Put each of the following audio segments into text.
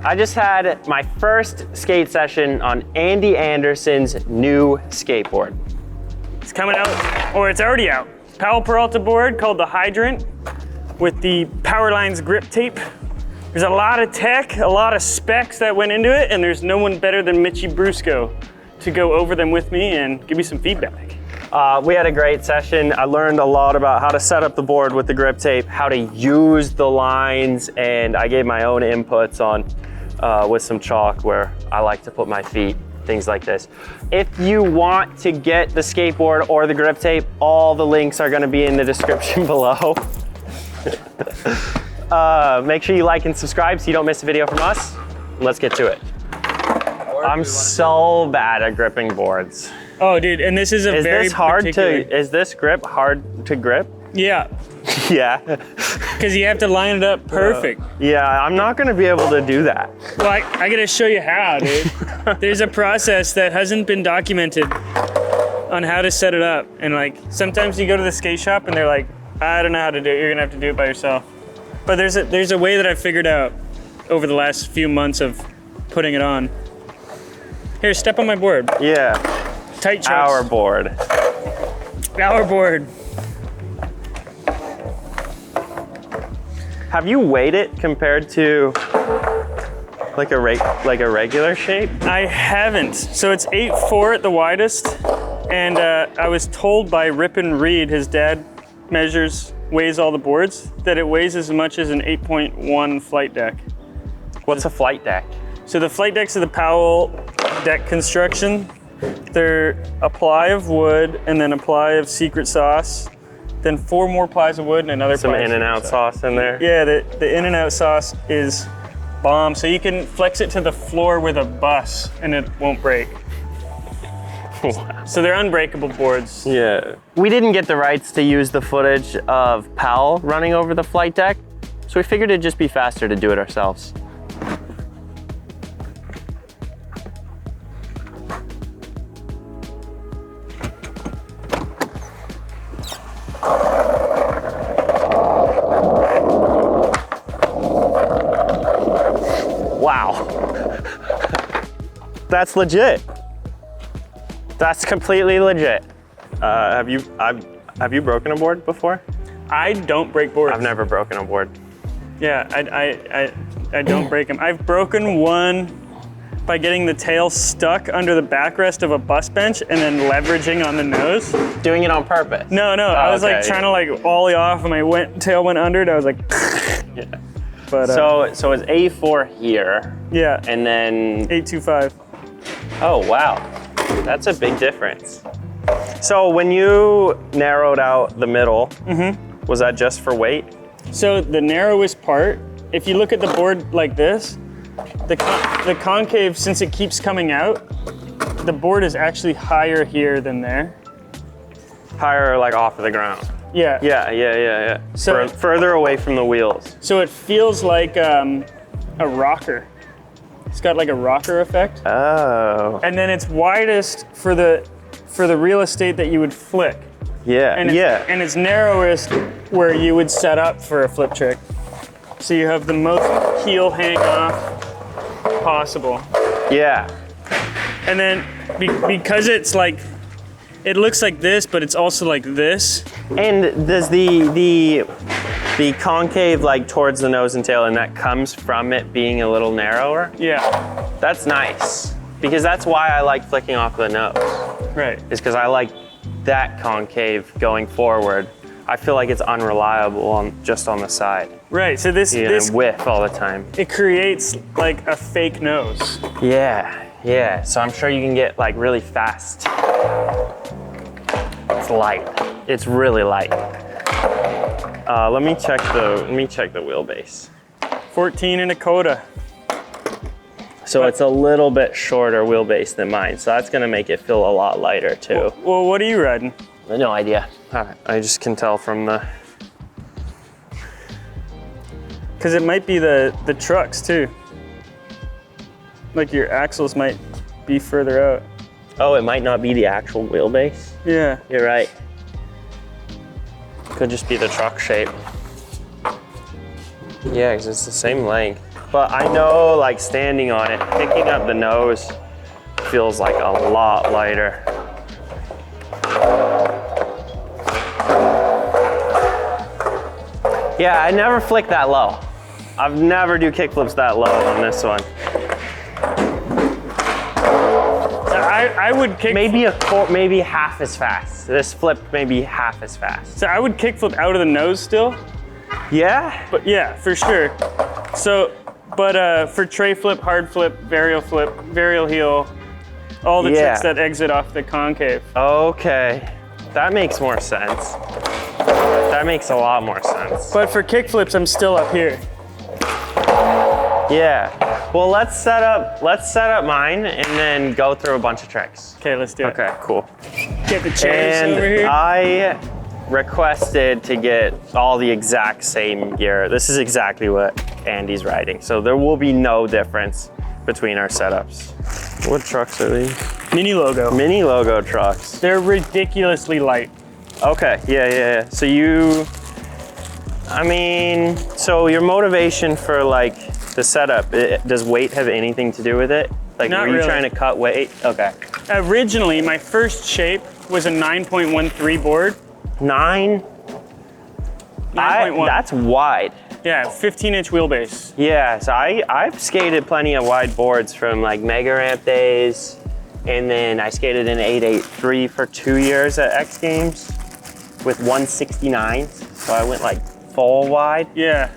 I just had my first skate session on Andy Anderson's new skateboard. It's coming out, or it's already out. Powell Peralta board called the Hydrant with the Powerlines grip tape. There's a lot of tech, a lot of specs that went into it, and there's no one better than Mitchie Brusco to go over them with me and give me some feedback. We had a great session. I learned a lot about how to set up the board with the grip tape, how to use the lines, and I gave my own inputs on with some chalk where I like to put my feet, things like this. If you want to get the skateboard or the grip tape, all the links are gonna be in the description below. Make sure you like and subscribe so you don't miss a video from us. Let's get to it. I'm so bad at gripping boards. Oh, dude, and this is a very particular... Is this grip hard to grip? Yeah. Yeah. Because you have to line it up perfect. Yeah, I'm not gonna be able to do that. Well, I gotta show you how, dude. There's a process that hasn't been documented on how to set it up. And like, sometimes you go to the skate shop and they're like, I don't know how to do it, you're gonna have to do it by yourself. But there's a way that I figured out over the last few months of putting it on. Here, step on my board. Yeah. Tight chucks. Our board. Our board. Have you weighed it compared to like a regular shape? I haven't. So it's 8'4" at the widest, and I was told by Ripon Reed, his dad weighs all the boards, that it weighs as much as an 8.1 flight deck. What's a flight deck? So the flight decks are the Powell deck construction. They're a ply of wood and then a ply of secret sauce, then 4 more plies of wood and another some ply in and out sauce in there. Yeah, the in and out sauce is bomb. So you can flex it to the floor with a bus and it won't break. Wow. So they're unbreakable boards. Yeah. We didn't get the rights to use the footage of Powell running over the flight deck, so we figured it'd just be faster to do it ourselves. Wow. That's legit. That's completely legit. Have you broken a board before? I don't break boards. I've never broken a board. Yeah, I don't break them. I've broken one by getting the tail stuck under the backrest of a bus bench and then leveraging on the nose. Doing it on purpose? No, I was like trying to like ollie off and my tail went under it. I was like, yeah. But so it's A4 here. Yeah. And then 825. Oh wow, that's a big difference. So when you narrowed out the middle, was that just for weight? So the narrowest part, if you look at the board like this, the concave, since it keeps coming out, the board is actually higher here than there. Higher, like off of the ground. Yeah. Yeah. So further away from the wheels. So it feels like a rocker. It's got like a rocker effect. Oh. And then it's widest for the real estate that you would flick. Yeah. And it's narrowest where you would set up for a flip trick. So you have the most heel hang off possible. Yeah. And then because it's like, it looks like this, but it's also like this. And does the concave like towards the nose and tail, and that comes from it being a little narrower? Yeah. That's nice, because that's why I like flicking off the nose. Right. Is because I like that concave going forward. I feel like it's unreliable just on the side. Right, so this whiff all the time. It creates like a fake nose. Yeah. So I'm sure you can get like really fast. It's light. It's really light. Let me check the wheelbase. 14 and a coda. So it's a little bit shorter wheelbase than mine, so that's gonna make it feel a lot lighter too. Well, what are you riding? No idea. I just can tell from the... Because it might be the trucks too. Like your axles might be further out. Oh, it might not be the actual wheelbase? Yeah. You're right. Could just be the truck shape. Yeah, because it's the same length. But I know like standing on it, picking up the nose feels like a lot lighter. Yeah, I never flick that low. I've never do kickflips that low on this one. I would kick. Maybe half as fast. This flip maybe half as fast. So I would kickflip out of the nose still. Yeah? But yeah, for sure. So, but for tray flip, hard flip, varial heel, all the tricks that exit off the concave. Okay, that makes more sense. That makes a lot more sense. But for kickflips, I'm still up here. Yeah. Well, let's set up mine and then go through a bunch of tricks. Okay, let's do it. Okay, cool. Get the chairs And over here. I requested to get all the exact same gear. This is exactly what Andy's riding, so there will be no difference between our setups. What trucks are these? Mini logo. Mini logo trucks. They're ridiculously light. Okay, yeah. So so your motivation for like the setup, does weight have anything to do with it? Like, Not were you really. trying to cut weight? Okay. Originally, my first shape was a 9.13 board. 9? 9.1. That's wide. Yeah, 15-inch wheelbase. Yeah, so I've skated plenty of wide boards from like Mega Ramp days, and then I skated an 883 for 2 years at X Games with 169. So I went like full wide. Yeah.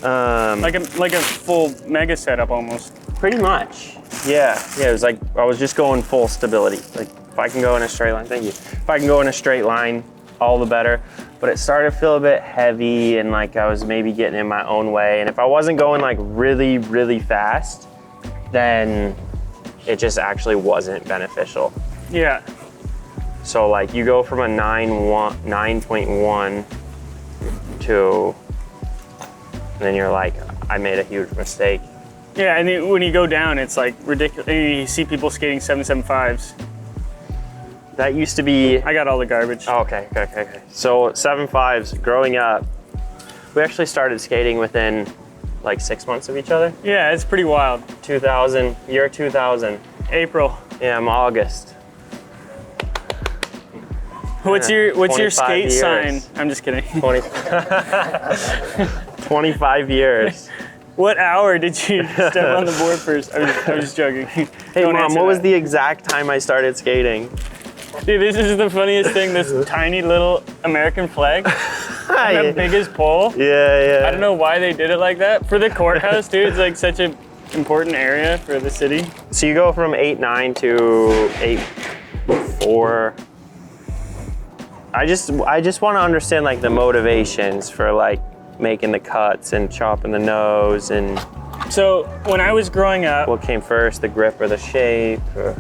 Like a full mega setup almost. Pretty much. Yeah, it was like I was just going full stability. Like if I can go in a straight line, thank you. If I can go in a straight line, all the better. But it started to feel a bit heavy and like I was maybe getting in my own way. And if I wasn't going like really, really fast, then it just actually wasn't beneficial. Yeah. So like you go from a 9.1 to, and then you're like, I made a huge mistake. Yeah, and then when you go down, it's like ridiculous. You see people skating 7.75s. That used to be, I got all the garbage. oh, okay. So 7.5s, growing up, we actually started skating within like 6 months of each other. Yeah, it's pretty wild. 2000, year 2000. April. Yeah, I'm August. What's your 25 skate years. sign? I'm just kidding. 25 years. What hour did you step on the board first? I was just joking. Hey Don't Mom, answer what was that. the exact time I started skating? Dude, this is the funniest thing. This tiny little American flag, the biggest pole. Yeah. I don't know why they did it like that. For the courthouse, dude, it's like such an important area for the city. So you go from 8.9 to 8.4. I just want to understand like the motivations for like making the cuts and chopping the nose, and So when I was growing up, what came first, the grip or the shape? Or...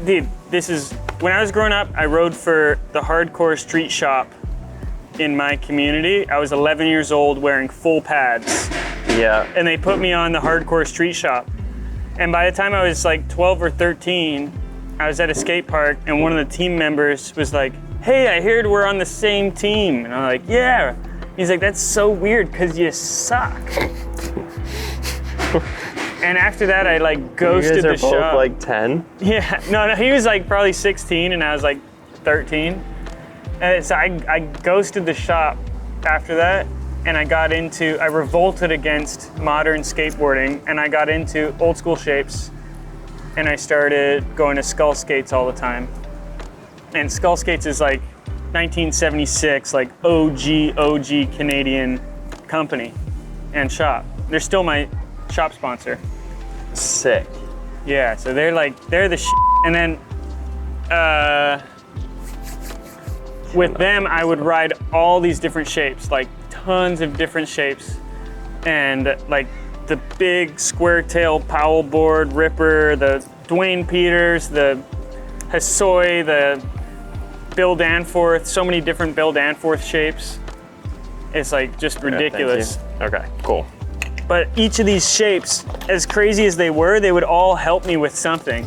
dude, when I was growing up, I rode for the hardcore street shop in my community. I was 11 years old wearing full pads. Yeah. And they put me on the hardcore street shop. And by the time I was like 12 or 13, I was at a skate park and one of the team members was like, hey, I heard we're on the same team. And I'm like, yeah. He's like, that's so weird because you suck. And after that, I like ghosted you guys are the both shop. like 10? Yeah, no, he was like probably 16 and I was like 13. And so I ghosted the shop after that, and I revolted against modern skateboarding, and I got into old school shapes, and I started going to Skull Skates all the time. And Skull Skates is like 1976, like OG Canadian company and shop. They're still my shop sponsor. Sick. Yeah, so they're the shit. And then with them, I would ride all these different shapes, like tons of different shapes. And like the big square tail Powell board, Ripper, the Dwayne Peters, the Hosoi, the Bill Danforth, so many different Bill Danforth shapes. It's like just ridiculous. Yeah, okay, cool. But each of these shapes, as crazy as they would all help me with something.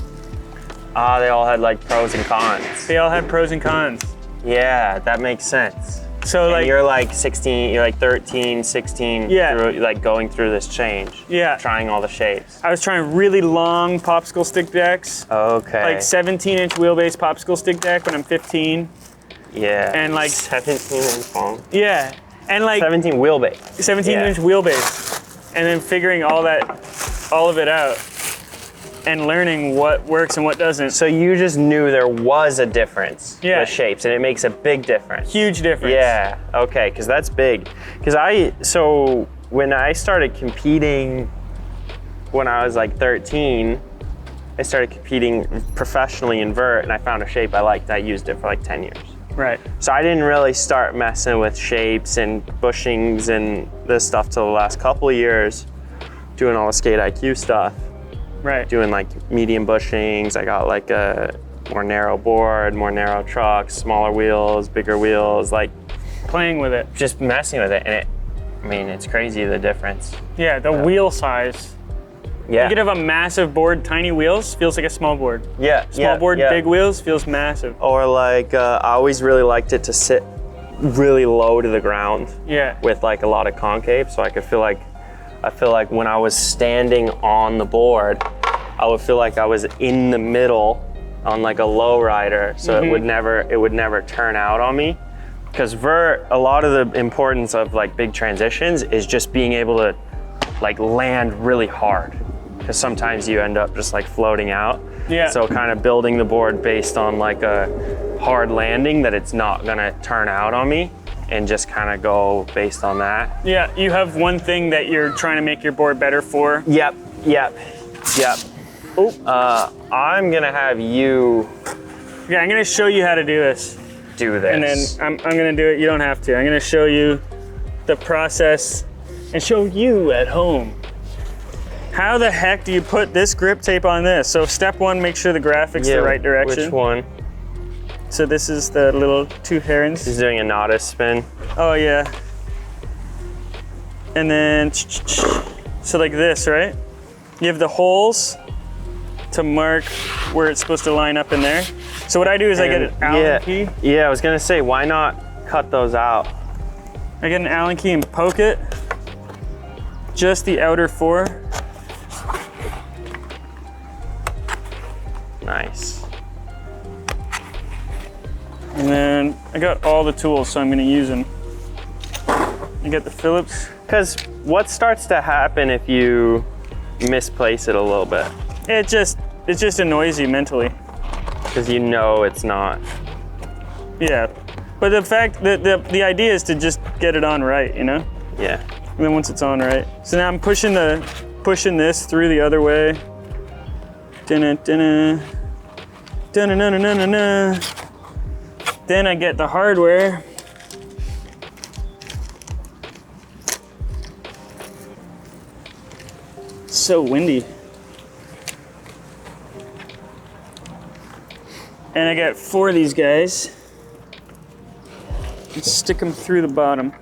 They all had like pros and cons. They all had pros and cons. Yeah, that makes sense. So And like, you're like 16, you're like 13, 16, Yeah. through, like going through this change. Yeah. Trying all the shapes. I was trying really long popsicle stick decks. Okay. Like 17-inch wheelbase popsicle stick deck when I'm 15. Yeah. And like, 17 inch long. yeah. And like 17 wheelbase. 17-inch wheelbase. And then figuring all of it out and learning what works and what doesn't. So you just knew there was a difference with shapes, and it makes a big difference. Huge difference. Yeah, okay, because that's big. So when I started competing when I was like 13, I started competing professionally in vert, and I found a shape I liked. I used it for like 10 years. Right. So I didn't really start messing with shapes and bushings and this stuff till the last couple of years, doing all the Skate IQ stuff. Right. Doing like medium bushings. I got like a more narrow board, more narrow trucks, smaller wheels, bigger wheels, like Playing with it. just messing with it. And it's crazy the difference. Yeah, the wheel size. Yeah. You could have a massive board, tiny wheels, feels like a small board. Yeah. Small board, big wheels, feels massive. Or like, I always really liked it to sit really low to the ground. Yeah. With like a lot of concave, so I feel like when I was standing on the board, I would feel like I was in the middle on like a low rider, so it would never turn out on me. Because vert, a lot of the importance of like big transitions is just being able to like land really hard. Because sometimes you end up just like floating out. Yeah. So kind of building the board based on like a hard landing that it's not gonna turn out on me, and just kind of go based on that. Yeah, you have one thing that you're trying to make your board better for. Yep. Oh, I'm gonna have you Yeah, I'm gonna show you how to do this. do this. And then I'm gonna do it, you don't have to. I'm gonna show you the process and show you at home. How the heck do you put this grip tape on this? So step one, make sure the graphic's the right direction. Which one? So this is the little two herons. He's doing a Nautis spin. Oh yeah. And then, so like this, right? You have the holes to mark where it's supposed to line up in there. So what I do is I get an Allen key. Yeah, I was gonna say, why not cut those out? I get an Allen key and poke it. Just the outer four. Nice. And then I got all the tools, so I'm gonna use them. I got the Phillips. Because what starts to happen if you misplace it a little bit? It just annoys you mentally. Because you know it's not. Yeah. But the fact that the idea is to just get it on right, you know? Yeah. And then once it's on right. So now I'm pushing this through the other way. Dun-dun-dun-dun. Dun-dun-dun-dun-dun-dun. Then I get the hardware. It's so windy. And I got 4 of these guys. And stick them through the bottom.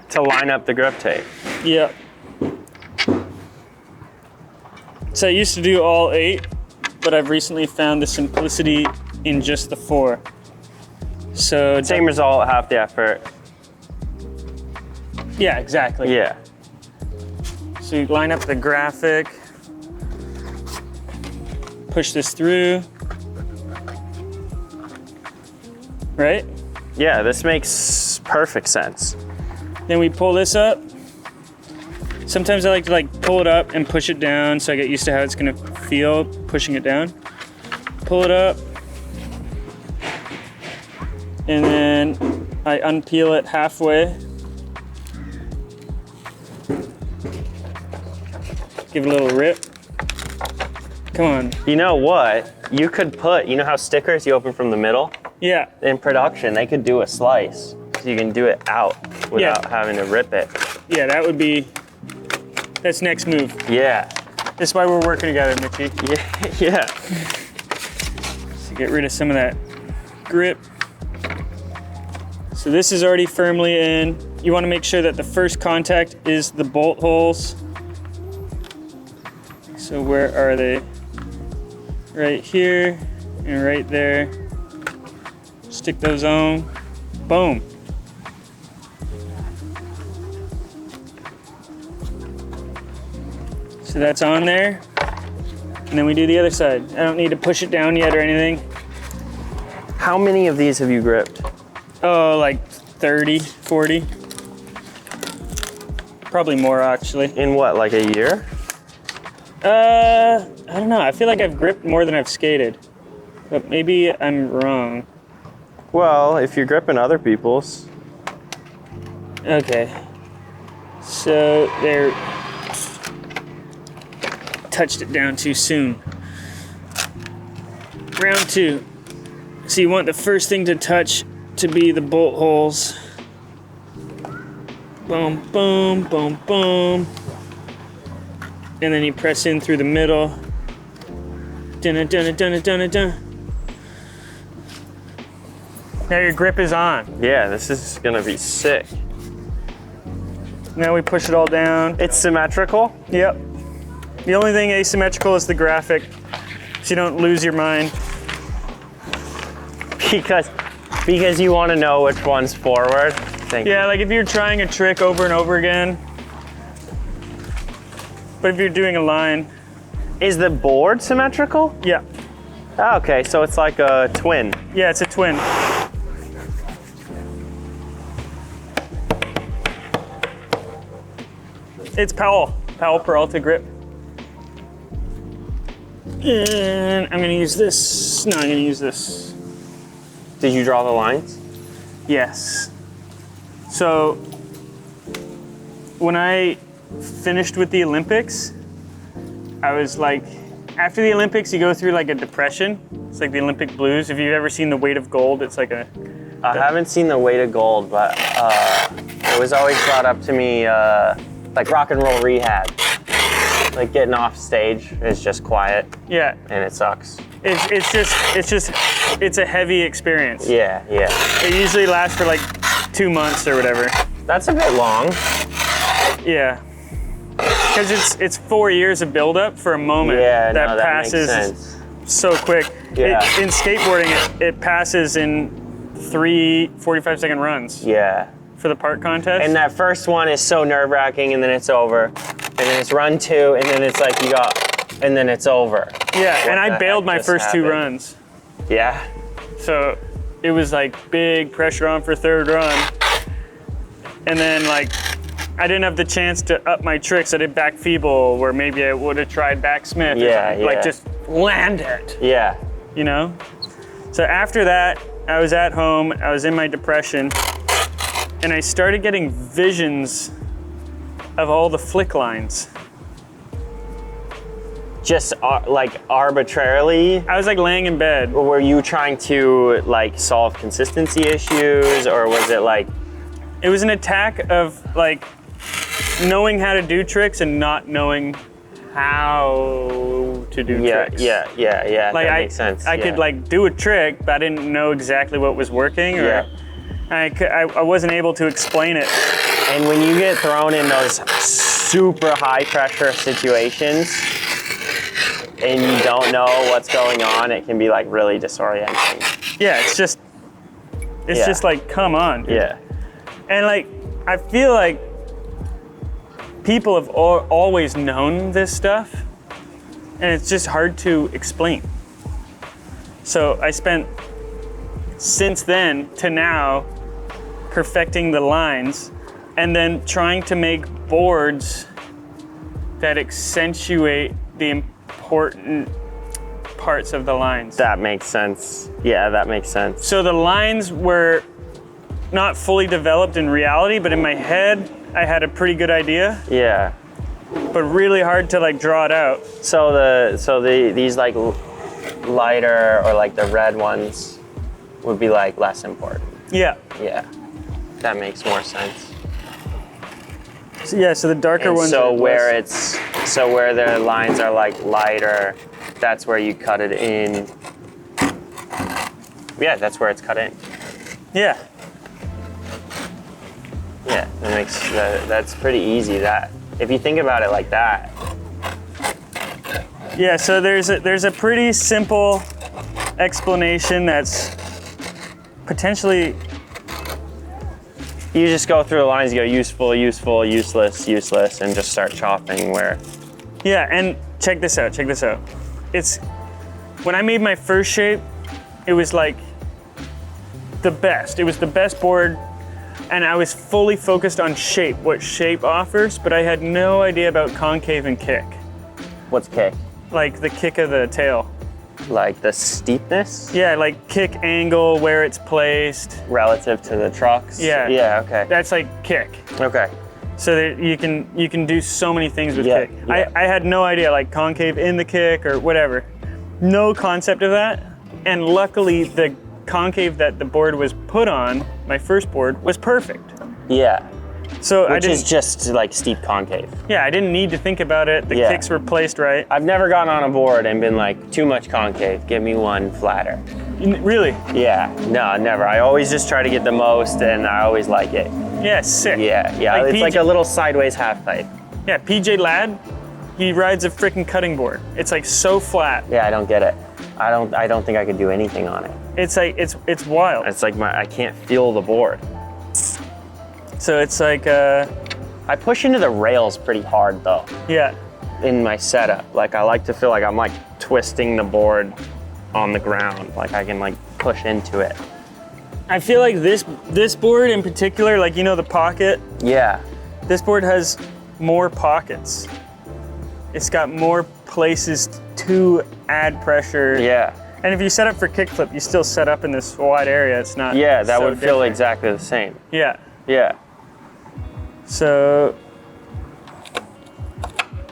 To line up the grip tape. Yep. So I used to do all 8, but I've recently found the simplicity in just the 4. So Same result, half the effort. yeah, exactly. Yeah. So you line up the graphic, push this through, right? Yeah, this makes perfect sense. Then we pull this up. Sometimes I like to like pull it up and push it down so I get used to how it's gonna feel pushing it down. Pull it up. And then I unpeel it halfway. Give it a little rip. Come on. You know what? You could put, you know how stickers you open from the middle? Yeah. In production, they could do a slice. So you can do it out without having to rip it. Yeah, that's next move. Yeah. That's why we're working together, Mitchie. Yeah. To get rid of some of that grip. So this is already firmly in. You want to make sure that the first contact is the bolt holes. So where are they? Right here and right there. Just Stick those on. Boom. So that's on there. And then we do the other side. I don't need to push it down yet or anything. How many of these have you gripped? Oh, like 30, 40. Probably more actually. In what, like a year? I don't know. I feel like I've gripped more than I've skated. But maybe I'm wrong. Well, if you're gripping other people's. Okay. So there. Touched it down too soon. Round 2. So you want the first thing to touch to be the bolt holes. Boom, boom, boom, boom. And then you press in through the middle. Dun dun dun dun dun. Now your grip is on. Yeah, this is gonna be sick. Now we push it all down. It's symmetrical? Yep. The only thing asymmetrical is the graphic, so you don't lose your mind. Because you want to know which one's forward. Yeah, like if you're trying a trick over and over again, but if you're doing a line. Is the board symmetrical? Yeah. Oh, okay, so it's like a twin. Yeah, it's a twin. It's Powell Peralta grip. And I'm gonna use this. No, I'm gonna use this. Did you draw the lines? Yes. So when I finished with the Olympics, I was like, after the Olympics, you go through like a depression. It's like the Olympic blues. If you've ever seen The Weight of Gold, it's like a. I haven't seen The Weight of Gold, but it was always brought up to me like Rock and Roll Rehab. Like getting off stage is just quiet. Yeah. And it sucks. It's a heavy experience. Yeah. It usually lasts for like 2 months or whatever. That's a bit long. Yeah. Because it's 4 years of buildup for a moment that passes makes sense. So quick. Yeah. In skateboarding, it passes in 3 45-second runs. Yeah. For the park contest. And that first one is so nerve-wracking, and then it's over. And then it's run 2, and then it's like and then it's over. Yeah, and I bailed my first 2 runs. Yeah. So it was like big pressure on for third run. And then like, I didn't have the chance to up my tricks. I did back feeble, where maybe I would have tried back Smith. Yeah. Like just land it. Yeah. You know? So after that, I was at home, I was in my depression, and I started getting visions of all the flick lines. Just like arbitrarily? I was like laying in bed. Or were you trying to like solve consistency issues, or was it like? It was an attack of like knowing how to do tricks and not knowing how to do tricks. Yeah. Like that makes sense. I could like do a trick, but I didn't know exactly what was working, or I wasn't able to explain it. And when you get thrown in those super high pressure situations and you don't know what's going on, it can be like really disorienting. Yeah, it's just like, come on, dude. Yeah. And like, I feel like people have always known this stuff, and it's just hard to explain. So I spent, since then to now, perfecting the lines, and then trying to make boards that accentuate the important parts of the lines. That makes sense. Yeah, that makes sense. So the lines were not fully developed in reality, but in my head, I had a pretty good idea. Yeah. But really hard to like draw it out. So these like lighter or like the red ones would be like less important. Yeah. Yeah. That makes more sense. So, yeah, so the darker ones. So where where the lines are like lighter, that's where you cut it in. Yeah, that's where it's cut in. Yeah. Yeah, that's pretty easy. That if you think about it like that. Yeah, so there's a pretty simple explanation that's potentially, You just go through the lines, you go useful, useful, useless, useless, and just start chopping where. yeah, and check this out, It's, when I made my first shape, it was like the best. It was the best board, and I was fully focused on shape, what shape offers, but I had no idea about concave and kick. What's kick? Like the kick of the tail. Like the steepness? Yeah, like kick angle, where it's placed. Relative to the trucks? Yeah. Yeah, okay. That's like kick. Okay. So that you can do so many things with Yeah, kick. yeah. I had no idea, like concave in the kick or whatever. No concept of that. And luckily the concave that the board was put on, my first board, was perfect. Yeah. So Which is just like steep concave. Yeah, I didn't need to think about it. The Yeah. kicks were placed right. I've never gotten on a board and been like, too much concave, give me one flatter. Really? Yeah, no, never. I always just try to get the most and I always like it. Yeah, sick. Yeah, yeah. Like It's like a little sideways half pipe. Yeah, PJ Ladd, he rides a freaking cutting board. It's like so flat. Yeah, I don't get it. I don't think I could do anything on it. It's like it's wild. It's like I can't feel the board. So it's like I push into the rails pretty hard though yeah. in my setup. Like I like to feel like I'm like twisting the board on the ground. Like I can like push into it. I feel like this board in particular, like, you know, the pocket, Yeah. this board has more pockets. It's got more places to add pressure. Yeah. And if you set up for kickflip, you still set up in this wide area. It's not. Yeah, that so would feel different. exactly the same. Yeah. Yeah. So,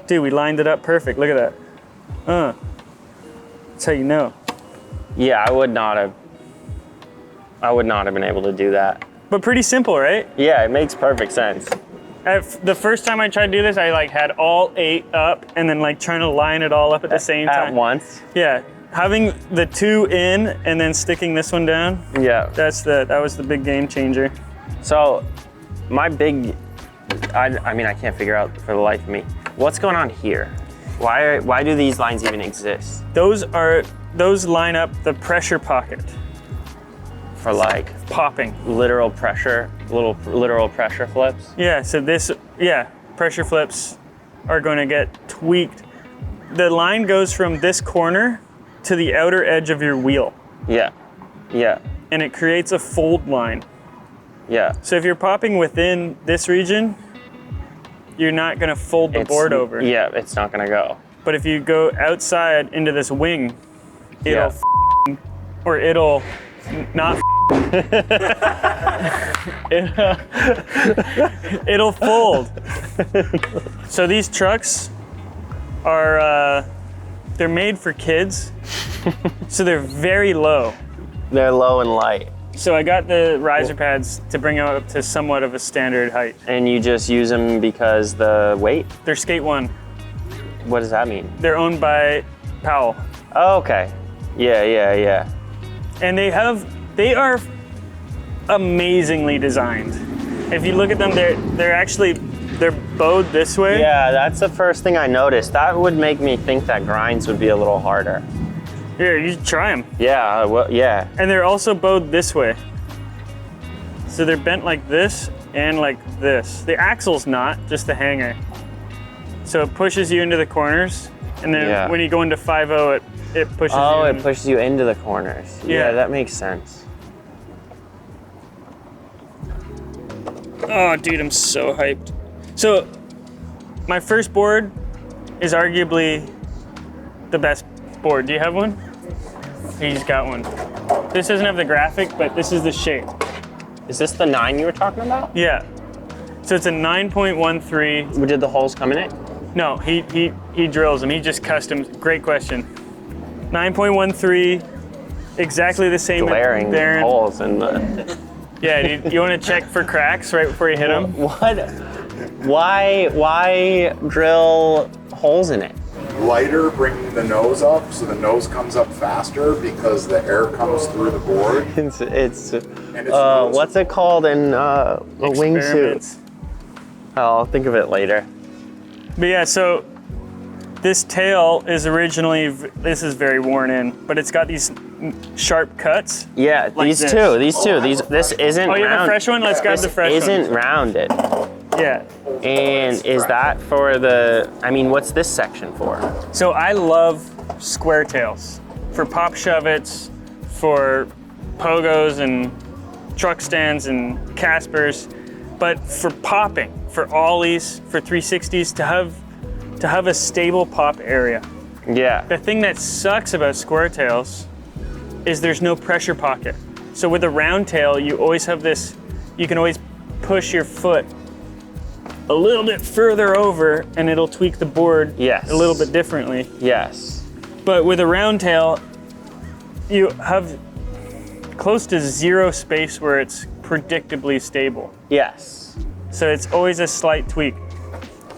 dude, we lined it up perfect. Look at that. That's how you know. Yeah, I would not have been able to do that. But pretty simple, right? Yeah, it makes perfect sense. The first time I tried to do this, I like had all 8 up and then like trying to line it all up at the same time. At once. Yeah, having the 2 in and then sticking this one down. Yeah. That was the big game changer. So, my big, I mean, I can't figure out for the life of me. What's going on here? Why do these lines even exist? Those line up the pressure pocket. For like Popping. literal pressure flips? Yeah, so pressure flips are going to get tweaked. The line goes from this corner to the outer edge of your wheel, Yeah. Yeah. and it creates a fold line. Yeah. So if you're popping within this region, you're not going to fold the board over. Yeah, it's not gonna go. But if you go outside into this wing, it'll Yeah. or it'll not it'll fold. So these trucks are they're made for kids, so they're very low. They're low and light. So I got the riser pads to bring them up to somewhat of a standard height. And you just use them because the weight? They're Skate One. What does that mean? They're owned by Powell. Oh, okay. Yeah. And they are amazingly designed. If you look at them, they're bowed this way. Yeah, that's the first thing I noticed. That would make me think that grinds would be a little harder. Here, you try them. Yeah, well, yeah. And they're also bowed this way. So they're bent like this and like this. The axle's not, just the hanger. So it pushes you into the corners, and then when you go into 5.0, it pushes you. Oh, it pushes you into the corners. Yeah. Yeah, that makes sense. Oh, dude, I'm so hyped. So, my first board is arguably the best board. Do you have one? He's got one. This doesn't have the graphic, but this is the shape. Is this the 9 you were talking about? Yeah. So it's a 9.13. Did the holes come in it? No, he drills them. He just customs. Great question. 9.13, exactly the same. Glaring Darren. holes in the... Yeah, dude, you want to check for cracks right before you hit them? What? Why drill holes in it? Lighter, bringing the nose up, so the nose comes up faster because the air comes through the board. It's rose. what's it called in a wingsuit? Experiments. I'll think of it later. But yeah, so This tail is originally, this is very worn in, but it's got these sharp cuts. Yeah, Like these this. two. This isn't Oh, you have a fresh one? Let's grab the fresh one. This isn't rounded. Yeah. And is that for the, I mean, what's this section for? So I love square tails for pop shuvits, for pogos and truck stands and Caspers, but for popping, for ollies, for 360s, to have a stable pop area. Yeah. The thing that sucks about square tails is there's no pressure pocket. So with a round tail, you always have this, you can always push your foot a little bit further over and it'll tweak the board Yes. a little bit differently. Yes. But with a round tail, you have close to zero space where it's predictably stable. Yes. So it's always a slight tweak.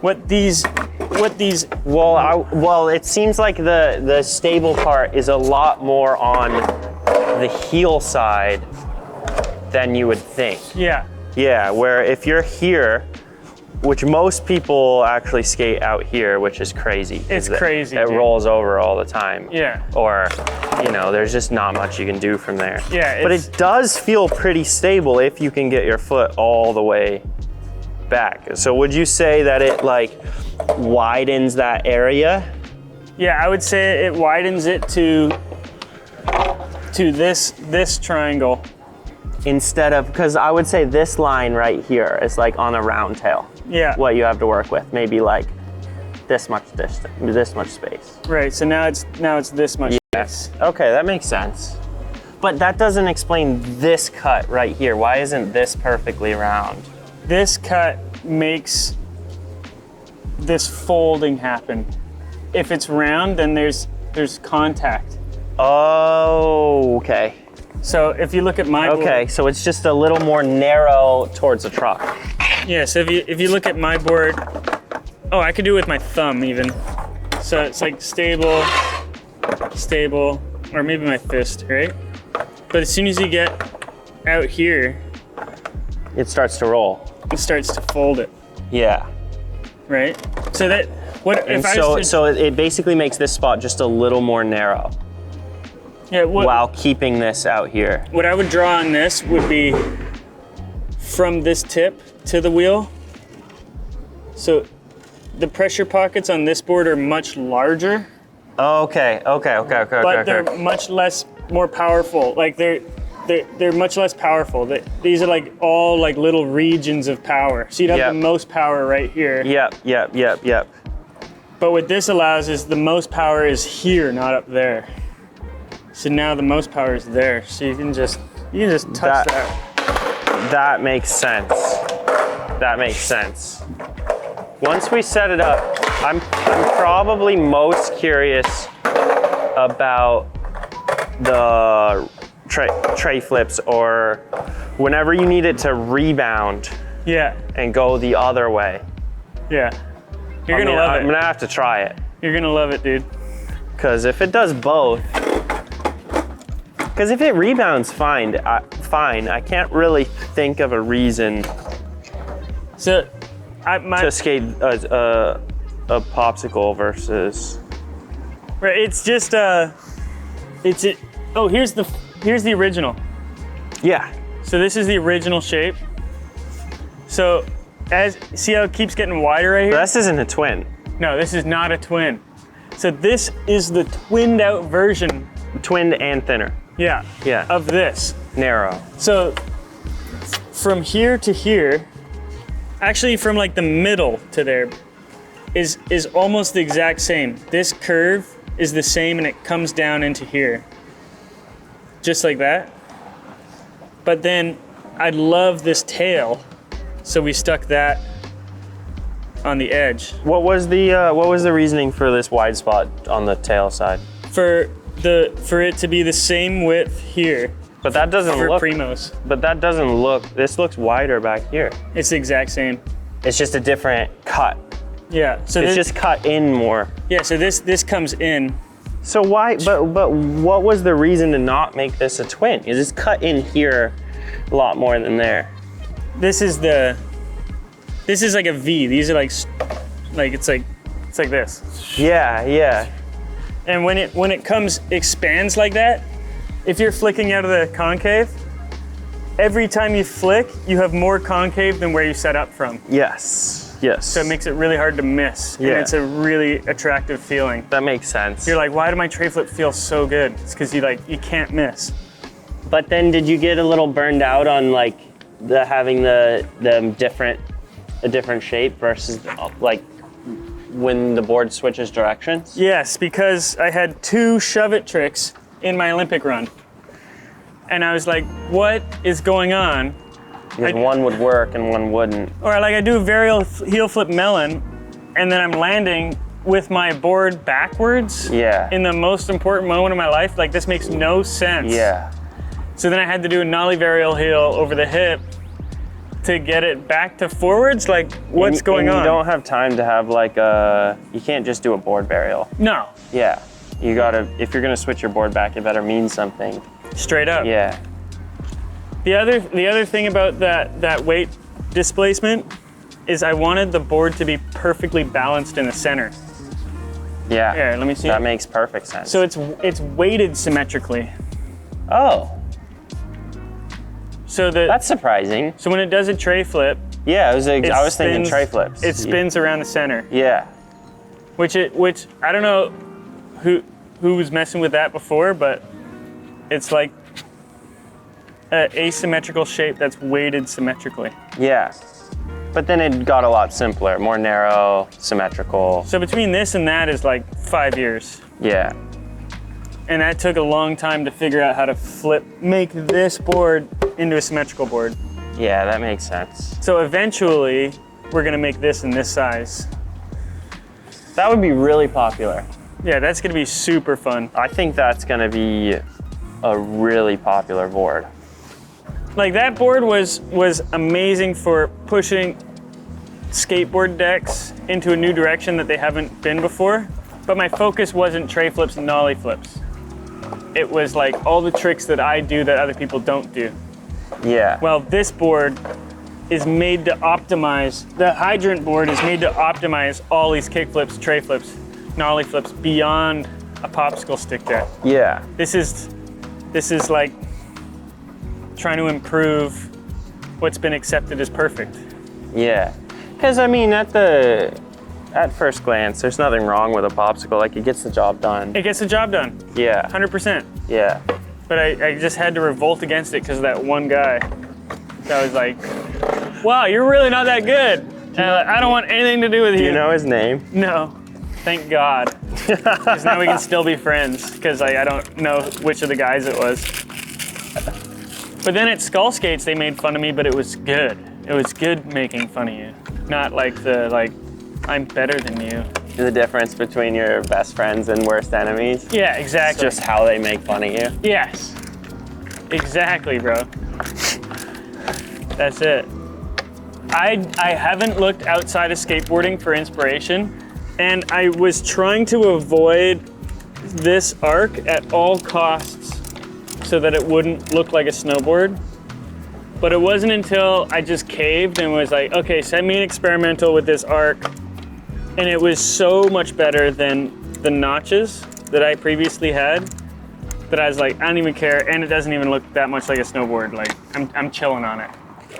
What these, Well, it seems like the stable part is a lot more on the heel side than you would think. yeah, Yeah, where if you're here, which most people actually skate out here, which is crazy. 'cause It's crazy, It dude. rolls over all the time. Yeah. Or, you know, there's just not much you can do from there. Yeah, But it's- it does feel pretty stable if you can get your foot all the way back. So would you say that it like widens that area? yeah, I would say it widens it to this triangle. Instead of, because I would say this line right here is like on a round tail. Yeah. What you have to work with, maybe like this much distance, this much space. Right, so now it's this much. Yes. Okay, that makes sense. But that doesn't explain this cut right here. Why isn't this perfectly round? This cut makes this folding happen. If it's round, then there's contact. Oh, okay. So if you look at my board, Okay, so it's just a little more narrow towards the truck. yeah, so if you look at my board, oh, I could do it with my thumb even. So it's like stable, or maybe my fist, right? But as soon as you get out here, It starts to roll. it starts to fold it, Yeah. right? So that, what And if I so, was to, so it basically makes this spot just a little more narrow yeah, while keeping this out here. what I would draw on this would be from this tip to the wheel. So the pressure pockets on this board are much larger, Okay. but they're much more powerful. Like they're much less powerful. These are like all like little regions of power. So you'd have Yep. the most power right here. Yep. But what this allows is the most power is here, not up there. So now the most power is there. So you can just touch that. That makes sense. That makes sense. Once we set it up, I'm probably most curious about the tray flips, or whenever you need it to rebound Yeah, and go the other way. yeah. You're gonna love I'm it. gonna have to try it. You're gonna love it, dude. Because if it does both, because if it rebounds fine, I can't really think of a reason So, to skate a popsicle versus. right, it's just oh, here's the original. Yeah. So this is the original shape. So see how it keeps getting wider right here? This isn't a twin. No, this is not a twin. So this is the twinned out version, Twinned and thinner. yeah, Yeah. of this. Narrow. So from here to here, actually from like the middle to there, is almost the exact same. This curve is the same and it comes down into here. Just like that. But then I love this tail, so we stuck that on the edge. What was the reasoning for this wide spot on the tail side? For it to be the same width here But that doesn't for look. primos. But that doesn't look. This looks wider back here. It's the exact same. It's just a different cut. Yeah. So It's this, just cut in more. yeah. So this comes in. So why? But what was the reason to not make this a twin? Is it's cut in here a lot more than there? This is like a V. These are like it's like It's like this. Yeah. And when it expands like that, if you're flicking out of the concave, every time you flick, you have more concave than where you set up from. Yes. So it makes it really hard to miss. Yeah. And it's a really attractive feeling. That makes sense. You're like, why do my tray flip feel so good? It's because you can't miss. But then did you get a little burned out on like having the different shape versus like when the board switches directions? Yes, because I had 2 shove-it tricks in my Olympic run. And I was like, what is going on? Because one would work and one wouldn't. Or like I do a varial heel flip melon, and then I'm landing with my board backwards. Yeah. In the most important moment of my life. Like this makes no sense. Yeah. So then I had to do a nollie varial heel over the hip to get it back to forwards. Like what's going on? You don't have time to have like you can't just do a board burial. No. Yeah. You gotta, if you're gonna switch your board back, it better mean something. Straight up. Yeah. The other thing about that weight displacement is I wanted the board to be perfectly balanced in the center. Yeah. Here, let me see. That makes perfect sense. So it's weighted symmetrically. Oh. So that's surprising. So when it does a tray flip, yeah, I was thinking tray flips. It spins around the center. Yeah. Which I don't know who was messing with that before, but it's like an asymmetrical shape that's weighted symmetrically. Yeah. But then it got a lot simpler, more narrow, symmetrical. So between this and that is like 5 years. Yeah. And that took a long time to figure out how to make this board into a symmetrical board. Yeah, that makes sense. So eventually, we're gonna make this in this size. That would be really popular. Yeah, that's gonna be super fun. I think that's gonna be a really popular board. Like that board was amazing for pushing skateboard decks into a new direction that they haven't been before. But my focus wasn't tray flips and nollie flips. It was like all the tricks that I do that other people don't do. Yeah. Well, this board is made to optimize, the hydrant board is made to optimize all these kick flips, tray flips, nollie flips beyond a popsicle stick deck. Yeah. This is like trying to improve what's been accepted as perfect. Yeah. Because I mean, at first glance, there's nothing wrong with a popsicle. Like, it gets the job done. It gets the job done. Yeah. 100%. Yeah. But I just had to revolt against it because of that one guy that was like, wow, you're really not that good. I don't want anything to do with you. Do you know his name? No. Thank God. Because now we can still be friends because I don't know which of the guys it was. But then at Skull Skates, they made fun of me, but it was good. It was good making fun of you. Not like I'm better than you. The difference between your best friends and worst enemies? Yeah, exactly. It's just how they make fun of you? Yes. Exactly, bro. That's it. I haven't looked outside of skateboarding for inspiration, and I was trying to avoid this arc at all costs so that it wouldn't look like a snowboard. But it wasn't until I just caved and was like, okay, send me an experimental with this arc. And it was so much better than the notches that I previously had that I was like, I don't even care, and it doesn't even look that much like a snowboard. Like, I'm chilling on it.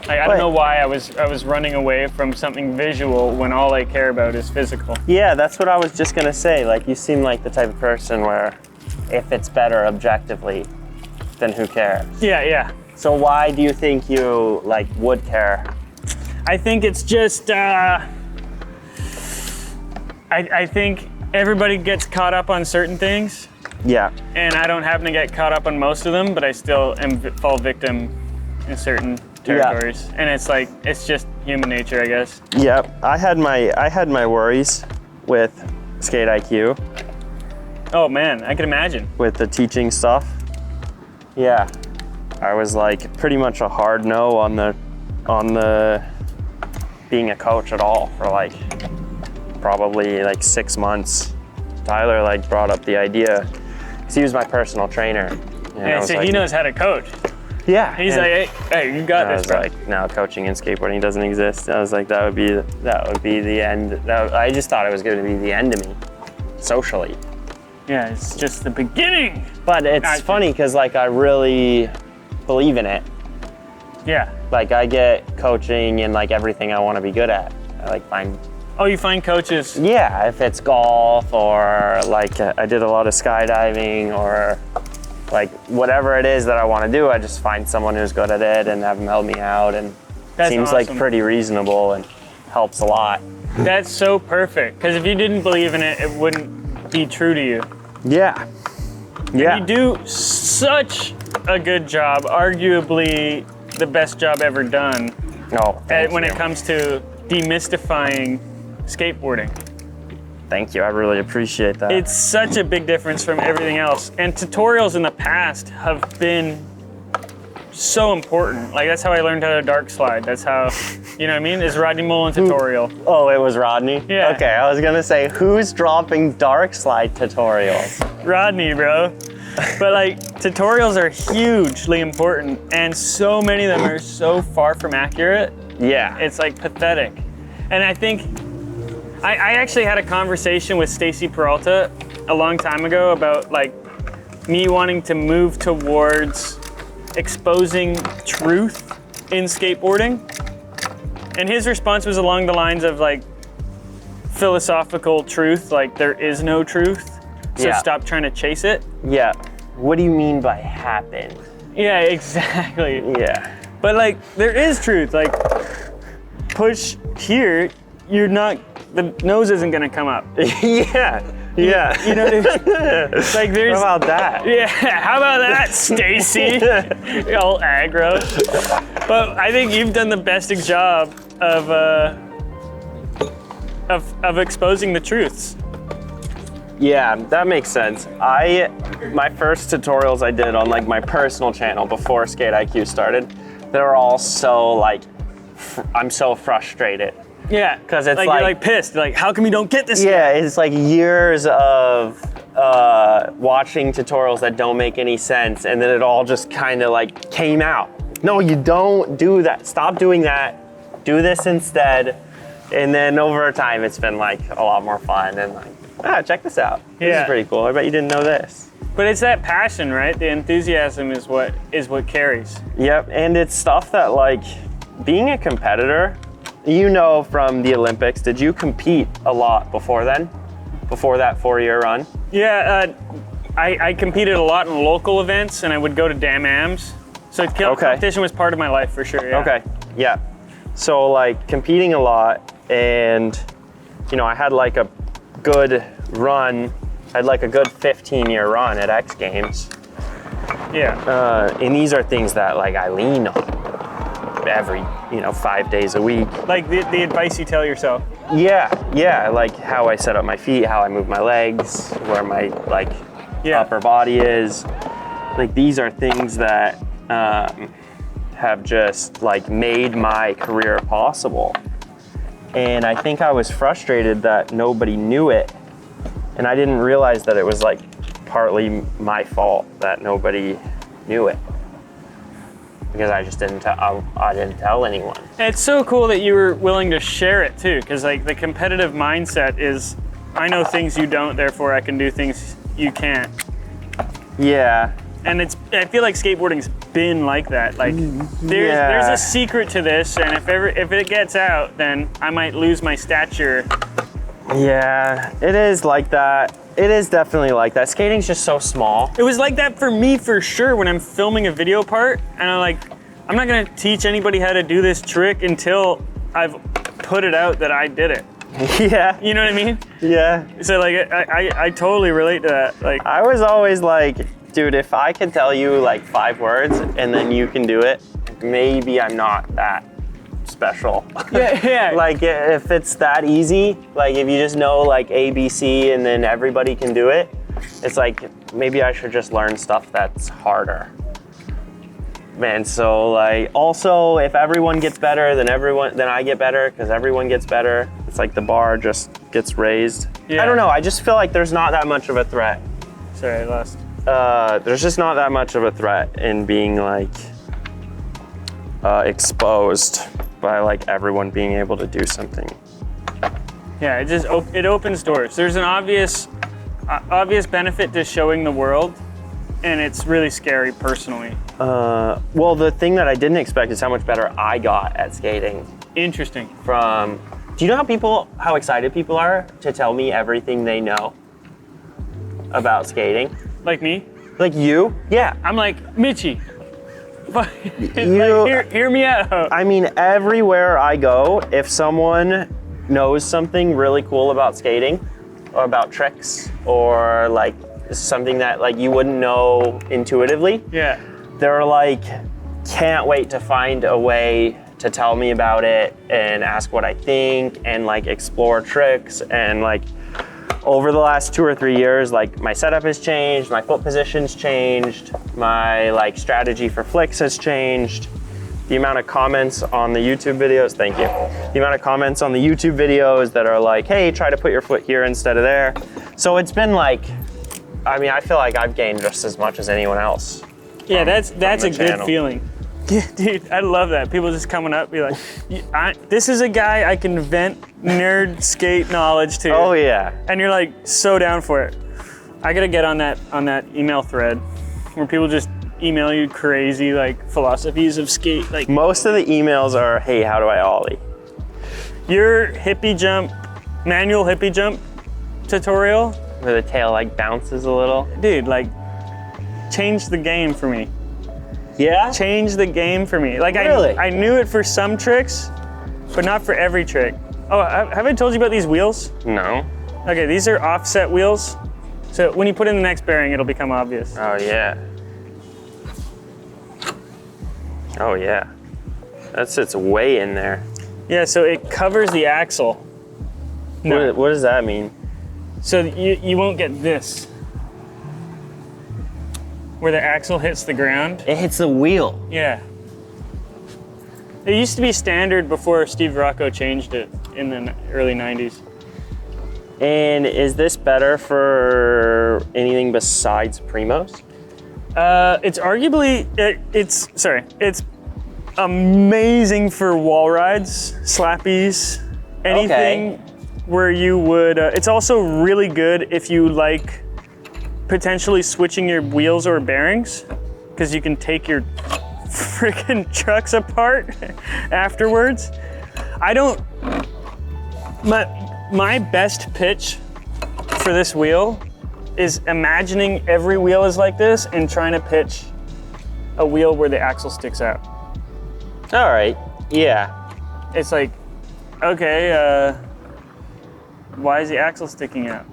Like, I don't know why I was running away from something visual when all I care about is physical. Yeah, that's what I was just gonna say. Like, you seem like the type of person where if it's better objectively, then who cares? Yeah. So why do you think you would care? I think it's just, I think everybody gets caught up on certain things. Yeah. And I don't happen to get caught up on most of them, but I still fall victim in certain territories. Yeah. And it's just human nature, I guess. Yep. I had my worries with Skate IQ. Oh man, I can imagine. With the teaching stuff. Yeah. I was pretty much a hard no on the being a coach at all for probably 6 months. Tyler brought up the idea, because he was my personal trainer. Yeah, so he knows how to coach. Yeah. He's and like, hey, you got I this, was bro. like, no, coaching and skateboarding doesn't exist. I was like, that would be the end. I just thought it was going to be the end of me, socially. Yeah, it's just the beginning. But it's funny because like I really believe in it. Yeah. Like I get coaching and like everything I want to be good at. I like find. Oh, you find coaches. Yeah, if it's golf or like I did a lot of skydiving or like whatever it is that I want to do, I just find someone who's good at it and have them help me out, and That's seems awesome. like pretty reasonable and helps a lot. That's so perfect. Because if you didn't believe in it, it wouldn't be true to you. Yeah. Yeah. You do such a good job, arguably the best job ever done Oh, thank when you. it comes to demystifying skateboarding. Thank you. I really appreciate that. It's such a big difference from everything else. And tutorials in the past have been so important. Like that's how I learned how to dark slide. That's how, you know what I mean? Is Rodney Mullen tutorial. Oh, it was Rodney? Yeah. Okay, I was gonna say, who's dropping dark slide tutorials? Rodney, bro. But like tutorials are hugely important, and so many of them are so far from accurate. Yeah. It's like pathetic. And I think I actually had a conversation with Stacy Peralta a long time ago about like me wanting to move towards exposing truth in skateboarding. And his response was along the lines of like philosophical truth, like there is no truth. So Yeah. stop trying to chase it. Yeah. What do you mean by happen? Yeah, exactly. Yeah. But like there is truth. Like push here, you're not, the nose isn't gonna come up. Yeah. Yeah. You know, like there's. How about that? Yeah, how about that, Stacy? All aggro. But I think you've done the best job of exposing the truths. Yeah, that makes sense. My first tutorials I did on like my personal channel before Skate IQ started, they were all so like, I'm so frustrated. Yeah, 'Cause it's like like- you're like pissed. Like, how come we don't get this? Yeah, it's like years of watching tutorials that don't make any sense, and then it all just kind of like came out. No, you don't do that. Stop doing that. Do this instead. And then over time, it's been like a lot more fun and like, check this out. This Yeah. is pretty cool. I bet you didn't know this. But it's that passion, right? The enthusiasm is what carries. Yep, and it's stuff that like being a competitor, you know from the Olympics, did you compete a lot before then? Before that 4-year run? Yeah, I competed a lot in local events, and I would go to Dam-Ams. So competition was part of my life for sure. Yeah. Okay, yeah. So like competing a lot, and you know, I had like a good run, I had like a good 15-year run at X Games. Yeah. And these are things that like I lean on every, 5 days a week. Like the advice you tell yourself. Yeah, like how I set up my feet, how I move my legs, where my like upper body is. Like these are things that have just like made my career possible. And I think I was frustrated that nobody knew it. And I didn't realize that it was like partly my fault that nobody knew it. Because I just didn't tell anyone. And it's so cool that you were willing to share it too, because like the competitive mindset is, I know things you don't, therefore I can do things you can't. Yeah. And I feel like skateboarding's been like that. Like there's a secret to this, and if it gets out, then I might lose my stature. Yeah, it is like that. It is definitely like that. Skating's just so small. It was like that for me for sure when I'm filming a video part, and I'm not gonna teach anybody how to do this trick until I've put it out that I did it. Yeah. You know what I mean? Yeah. So like I totally relate to that. Like I was always like, dude, if I can tell you like 5 words and then you can do it, maybe I'm not that special. yeah. Like if it's that easy, like if you just know like A, B, C and then everybody can do it, it's like maybe I should just learn stuff that's harder. Man, so like also if everyone gets better, then I get better because everyone gets better. It's like the bar just gets raised. Yeah. I don't know, I just feel like there's not that much of a threat. Sorry, I lost. There's just not that much of a threat in being like exposed by like everyone being able to do something. Yeah, it opens doors. There's an obvious benefit to showing the world, and it's really scary personally. Well, the thing that I didn't expect is how much better I got at skating. Interesting. Do you know how excited people are to tell me everything they know about skating? Like me? Like you? Yeah. I'm like, Mitchie, You- hear me out. I mean, everywhere I go, if someone knows something really cool about skating or about tricks or like something that like you wouldn't know intuitively, Yeah. they're like, can't wait to find a way to tell me about it and ask what I think and like explore tricks. And like over the last 2 or 3 years, like my setup has changed, my foot position's changed, my like strategy for flicks has changed. The amount of comments on the YouTube videos, thank you. The amount of comments on the YouTube videos that are like, hey, try to put your foot here instead of there. So it's been like, I mean, I feel like I've gained just as much as anyone else. Yeah, that's the a good channel. feeling. Yeah, dude, I love that. People just coming up, be like, this is a guy I can vent nerd skate knowledge to. Oh yeah. And you're like so down for it. I gotta get on that email thread where people just email you crazy like philosophies of skate. Like Most of the emails are, hey, how do I ollie? your manual hippie jump tutorial, Where the tail like bounces a little. dude, like changed the game for me. Yeah? Changed the game for me. Like Really? I knew it for some tricks, but not for every trick. Oh, have I told you about these wheels? No. Okay, these are offset wheels. So when you put in the next bearing, it'll become obvious. Oh yeah. Oh yeah. That sits way in there. Yeah, so it covers the axle. No. What does that mean? So you won't get this, where the axle hits the ground. It hits the wheel. Yeah. It used to be standard before Steve Rocco changed it in the early 90s. And is this better for anything besides Primos? It's arguably, it's amazing for wall rides, slappies, anything where you would, it's also really good if you like potentially switching your wheels or bearings, because you can take your freaking trucks apart afterwards. My best pitch for this wheel is imagining every wheel is like this and trying to pitch a wheel where the axle sticks out. All right. Yeah. It's like, okay, why is the axle sticking out?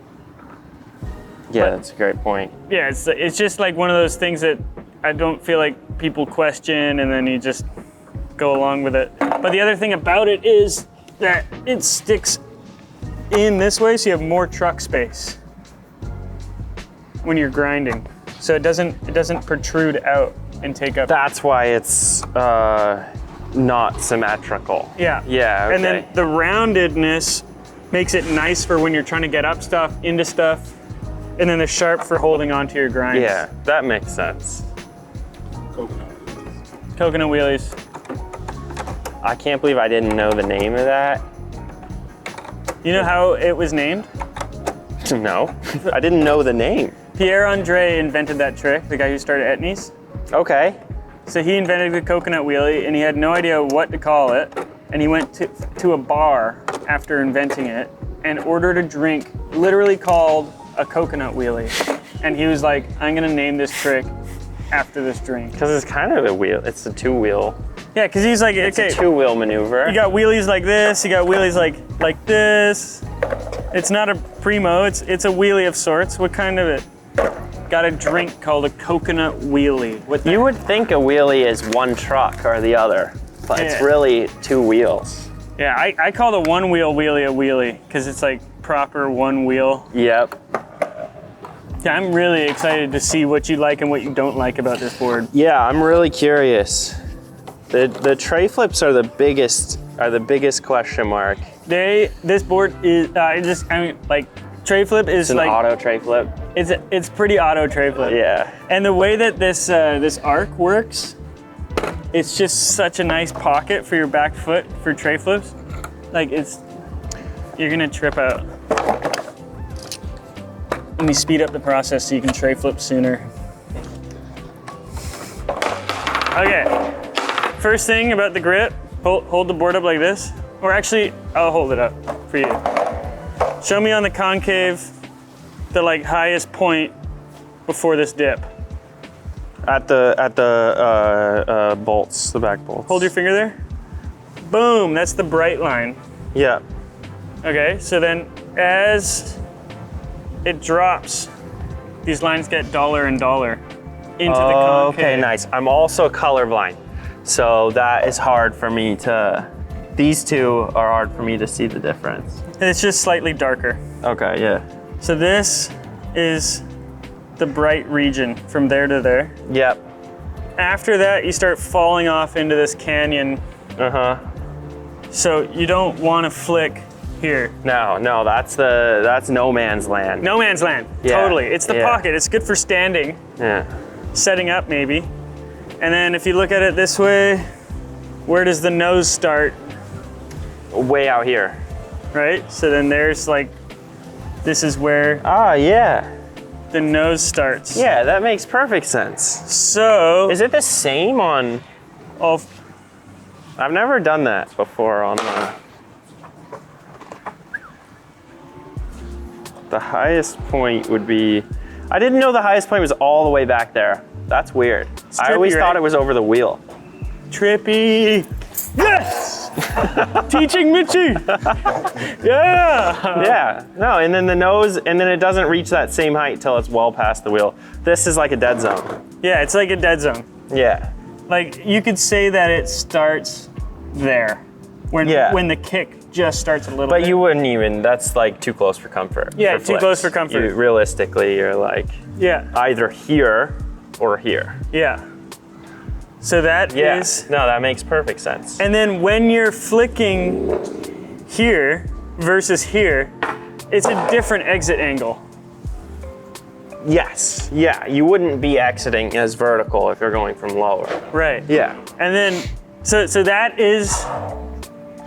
Yeah, But- that's a great point. Yeah, it's just like one of those things that I don't feel like people question, and then you just go along with it. But the other thing about it is that it sticks in this way, so you have more truck space when you're grinding. So it doesn't protrude out and take up. That's why it's not symmetrical. Yeah. Yeah, okay. And then the roundedness makes it nice for when you're trying to get up stuff, into stuff, and then the sharp for holding onto your grinds. Yeah, that makes sense. Coconut wheelies. I can't believe I didn't know the name of that. You know how it was named? No, I didn't know the name. Pierre Andre invented that trick, the guy who started Etnies. Okay. So he invented the coconut wheelie, and he had no idea what to call it. And he went to a bar after inventing it and ordered a drink literally called a coconut wheelie. And he was like, I'm gonna name this trick after this drink. Because it's kind of a wheel. It's a two-wheel. Yeah, because he's like, It's okay, a two-wheel maneuver. you got wheelies like this, you got wheelies like this. It's not a primo, it's a wheelie of sorts. What kind of it? Got a drink called a coconut wheelie. What You would think a wheelie is one truck or the other, but it's Yeah. really two wheels. Yeah, I call the one wheel wheelie a wheelie because it's like proper one wheel. Yep. Yeah, I'm really excited to see what you like and what you don't like about this board. Yeah, I'm really curious. The tray flips are the biggest question mark. This board is like tray flip is It's an like auto tray flip. it's pretty auto tray flip. Yeah. And the way that this arc works it's just such a nice pocket for your back foot for tray flips. Like you're gonna trip out. Let me speed up the process so you can tray flip sooner. Okay, first thing about the grip, hold the board up like this. Or actually, I'll hold it up for you. Show me on the concave, the like highest point before this dip. At the bolts, the back bolts. Hold your finger there. Boom, that's the bright line. Yeah. Okay, so then as it drops, these lines get duller and duller into the concave. Okay, nice. I'm also colorblind, so that is hard for me to, these two are hard for me to see the difference. And it's just slightly darker. Okay, yeah. So this is the bright region from there to there. Yep. After that, you start falling off into this canyon. Uh-huh. So you don't want to flick here. No, that's no man's land. No man's land, Yeah, totally. It's the yeah. pocket, it's good for standing, Yeah. setting up maybe. And then if you look at it this way, where does the nose start, Way out here. right? So then there's like, this is where Ah, yeah. the nose starts. Yeah, that makes perfect sense. So, Is it the same on, I'll- I've never done that before on the highest point would be, I didn't know the highest point was all the way back there. That's weird. I trippy, always thought right? it was over the wheel. trippy. Yes! Teaching Mitchie. Yeah. Yeah, no, and then the nose, and then it doesn't reach that same height till it's well past the wheel. This is like a dead zone. Yeah, it's like a dead zone. Yeah, Like you could say that it starts there, when Yeah. when the kick just starts a little but bit. you wouldn't even, that's like too close for comfort. Yeah, for too close for flips. comfort. Realistically, you're like Yeah, either here or here. yeah. So that Yeah, is, no, that makes perfect sense. and then when you're flicking here versus here, it's a different exit angle. Yes, yeah, you wouldn't be exiting as vertical if you're going from lower. Right. Yeah, And then, so that is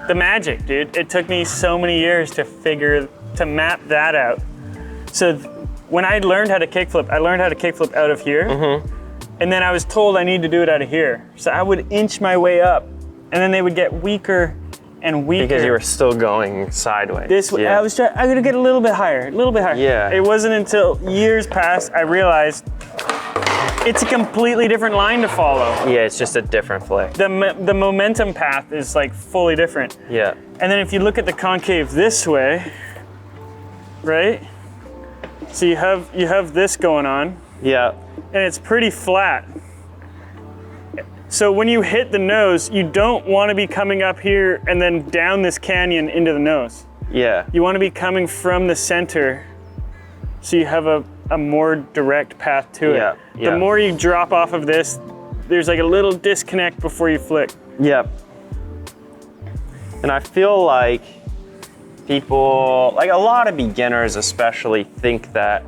the magic, dude. It took me so many years to map that out. So when I learned how to kickflip, I learned how to kickflip out of here. Mm-hmm. And then I was told I need to do it out of here. So I would inch my way up, and then they would get weaker and weaker. because you were still going sideways. This way, yeah. I gotta get a little bit higher, a little bit higher. Yeah. It wasn't until years passed I realized it's a completely different line to follow. Yeah, it's just a different flick. The momentum path is like fully different. Yeah, And then if you look at the concave this way, right? So you have this going on, yeah, and it's pretty flat. So when you hit the nose, you don't want to be coming up here and then down this canyon into the nose. yeah. You want to be coming from the center, so you have a more direct path to it. Yeah, yeah. The more you drop off of this, there's like a little disconnect before you flick. Yep. And I feel like people, like a lot of beginners especially, think that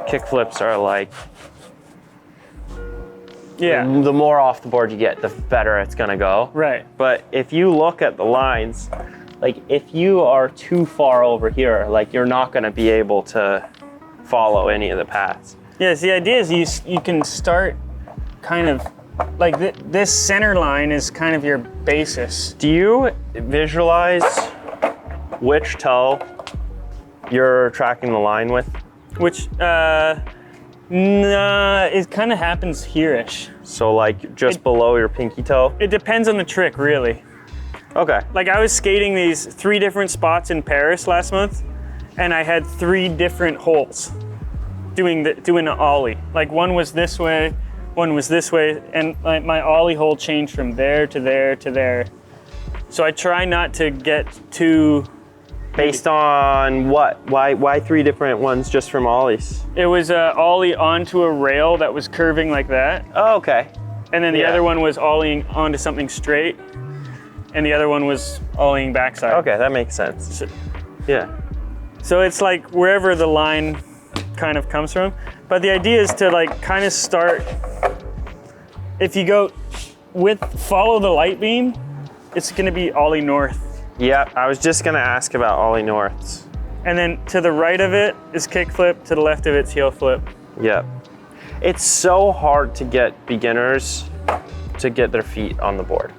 kickflips are like, Yeah, the more off the board you get, the better it's gonna go. right. But if you look at the lines, like if you are too far over here, like you're not gonna be able to follow any of the paths. Yes, the idea is you can start kind of like this center line is kind of your basis. Do you visualize which toe you're tracking the line with? Which, nah, it kind of happens here-ish. So like just below your pinky toe? It depends on the trick, really. Okay. Like I was skating these 3 different spots in Paris last month, and I had 3 different holes doing an ollie. Like one was this way, one was this way, and like my ollie hole changed from there to there to there. So I try not to get too. Based on what? Why 3 different ones just from ollies? It was a ollie onto a rail that was curving like that, Oh, okay. and then the Yeah. other one was ollieing onto something straight, and the other one was ollieing backside. Okay, that makes sense. So, Yeah. so it's like wherever the line kind of comes from, but the idea is to like kind of start. If you go follow the light beam, it's gonna be ollie north. Yep, I was just gonna ask about ollie norths. And then to the right of it is kick flip, to the left of it's heel flip. Yep. It's so hard to get beginners to get their feet on the board.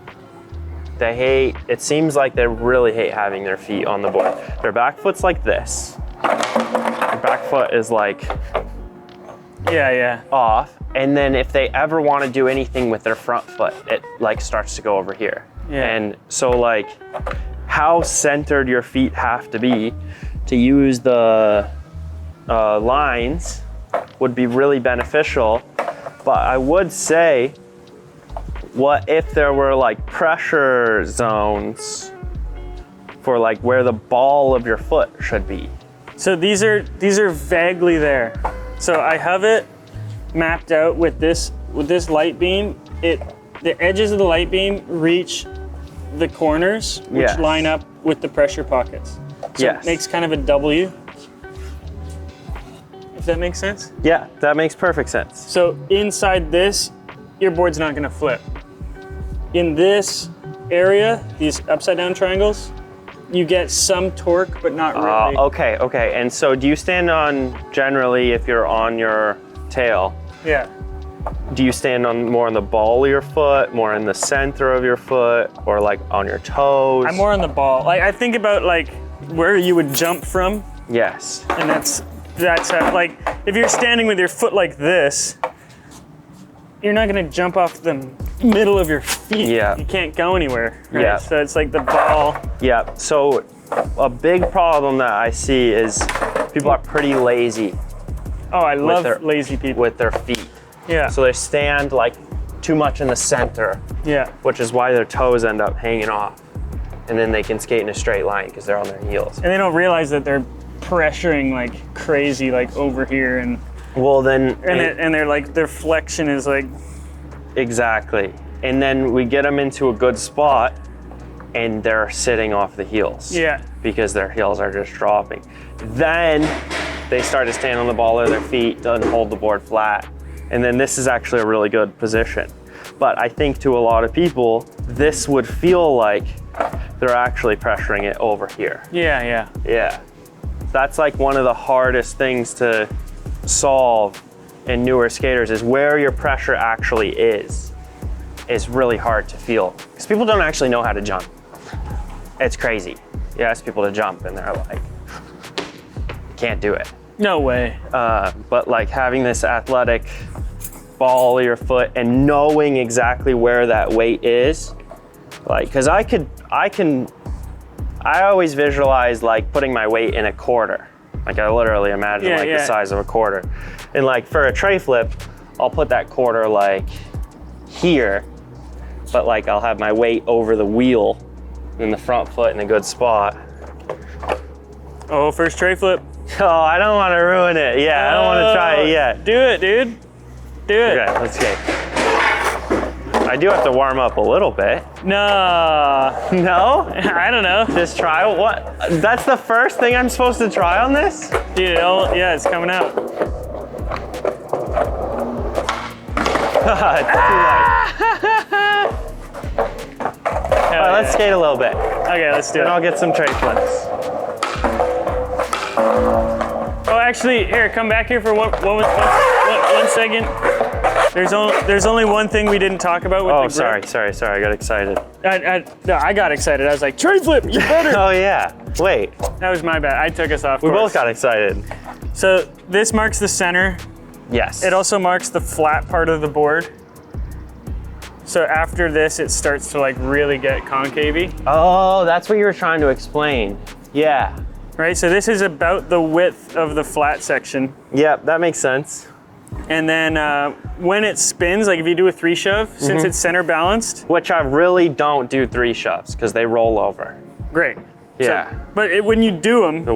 It seems like they really hate having their feet on the board. Their back foot's like this. Their back foot is like Yeah. off. And then if they ever want to do anything with their front foot, it like starts to go over here. Yeah. And so like how centered your feet have to be to use the lines would be really beneficial. But I would say, what if there were like pressure zones for like where the ball of your foot should be? So these are vaguely there. So I have it mapped out with this light beam. The edges of the light beam reach the corners, which Yes. line up with the pressure pockets. So Yes. it makes kind of a W. If that makes sense? Yeah, that makes perfect sense. So inside this, your board's not gonna flip. In this area, these upside down triangles, you get some torque, but not really. Okay. And so do you stand on, generally, if you're on your tail, Yeah. do you stand more on the ball of your foot, more in the center of your foot, or like on your toes? I'm more on the ball. Like I think about like where you would jump from, Yes. and that's how, like if you're standing with your foot like this, you're not gonna jump off the middle of your feet. Yeah. You can't go anywhere. Right? Yeah. So it's like the ball. Yeah. So a big problem that I see is people are pretty lazy Oh, I love their- lazy people. with their feet. Yeah. So they stand like too much in the center, Yeah. which is why their toes end up hanging off. And then they can skate in a straight line because they're on their heels. And they don't realize that they're pressuring like crazy, like over here, and Well, then, they're like their flexion is like. exactly. And then we get them into a good spot and they're sitting off the heels. Yeah. Because their heels are just dropping. Then they start to stand on the ball of their feet and hold the board flat. And then this is actually a really good position. But I think to a lot of people, this would feel like they're actually pressuring it over here. Yeah. Yeah. That's like one of the hardest things to solve in newer skaters is where your pressure actually is really hard to feel. Because people don't actually know how to jump. It's crazy. You ask people to jump and they're like, can't do it. No way. But like having this athletic ball of your foot and knowing exactly where that weight is, like, cause I always visualize like putting my weight in a quarter. Like I literally imagine the size of a quarter. And like for a tray flip, I'll put that quarter like here, but like I'll have my weight over the wheel and the front foot in a good spot. Oh, first tray flip. Oh, I don't want to ruin it. Yeah, I don't want to try it yet. Do it, dude. Do it. Okay, let's skate. I do have to warm up a little bit. No. No? I don't know. Just try what? That's the first thing I'm supposed to try on this? Dude, it's coming out. It's too light. All right, let's skate a little bit. Okay, let's do Then it. I'll get some tray flips. Oh, actually, here, come back here for one second. There's only one thing we didn't talk about with the grip. Sorry, I got excited. No, I got excited. I was like, tray flip, you better. Oh yeah, wait. That was my bad. I took us off We course. both got excited. So this marks the center. Yes. It also marks the flat part of the board. So after this, it starts to like really get concavey. Oh, that's what you were trying to explain. Yeah. Right, so this is about the width of the flat section. Yep, that makes sense. And then when it spins, like if you do a 3-shove, since it's center balanced, Which I really don't do 3 shoves because they roll over. great. Yeah. So, but when you do them, So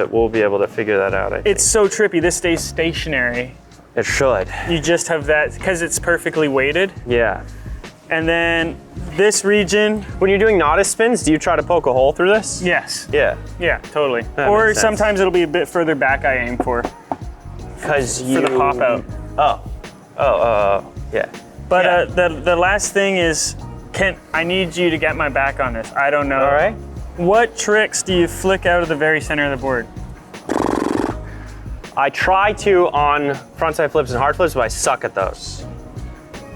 we'll be able to figure that out, I think. it's so trippy. This stays stationary. It should. You just have that, because it's perfectly weighted. Yeah. And then this region, When you're doing notice spins, do you try to poke a hole through this? yes. Yeah. Yeah, totally. That Or makes sense. sometimes it'll be a bit further back I aim for Because you... the pop out. Oh, yeah. But the last thing is, I need you to get my back on this. I don't know. All right. What tricks do you flick out of the very center of the board? I try to on frontside flips and hard flips, but I suck at those.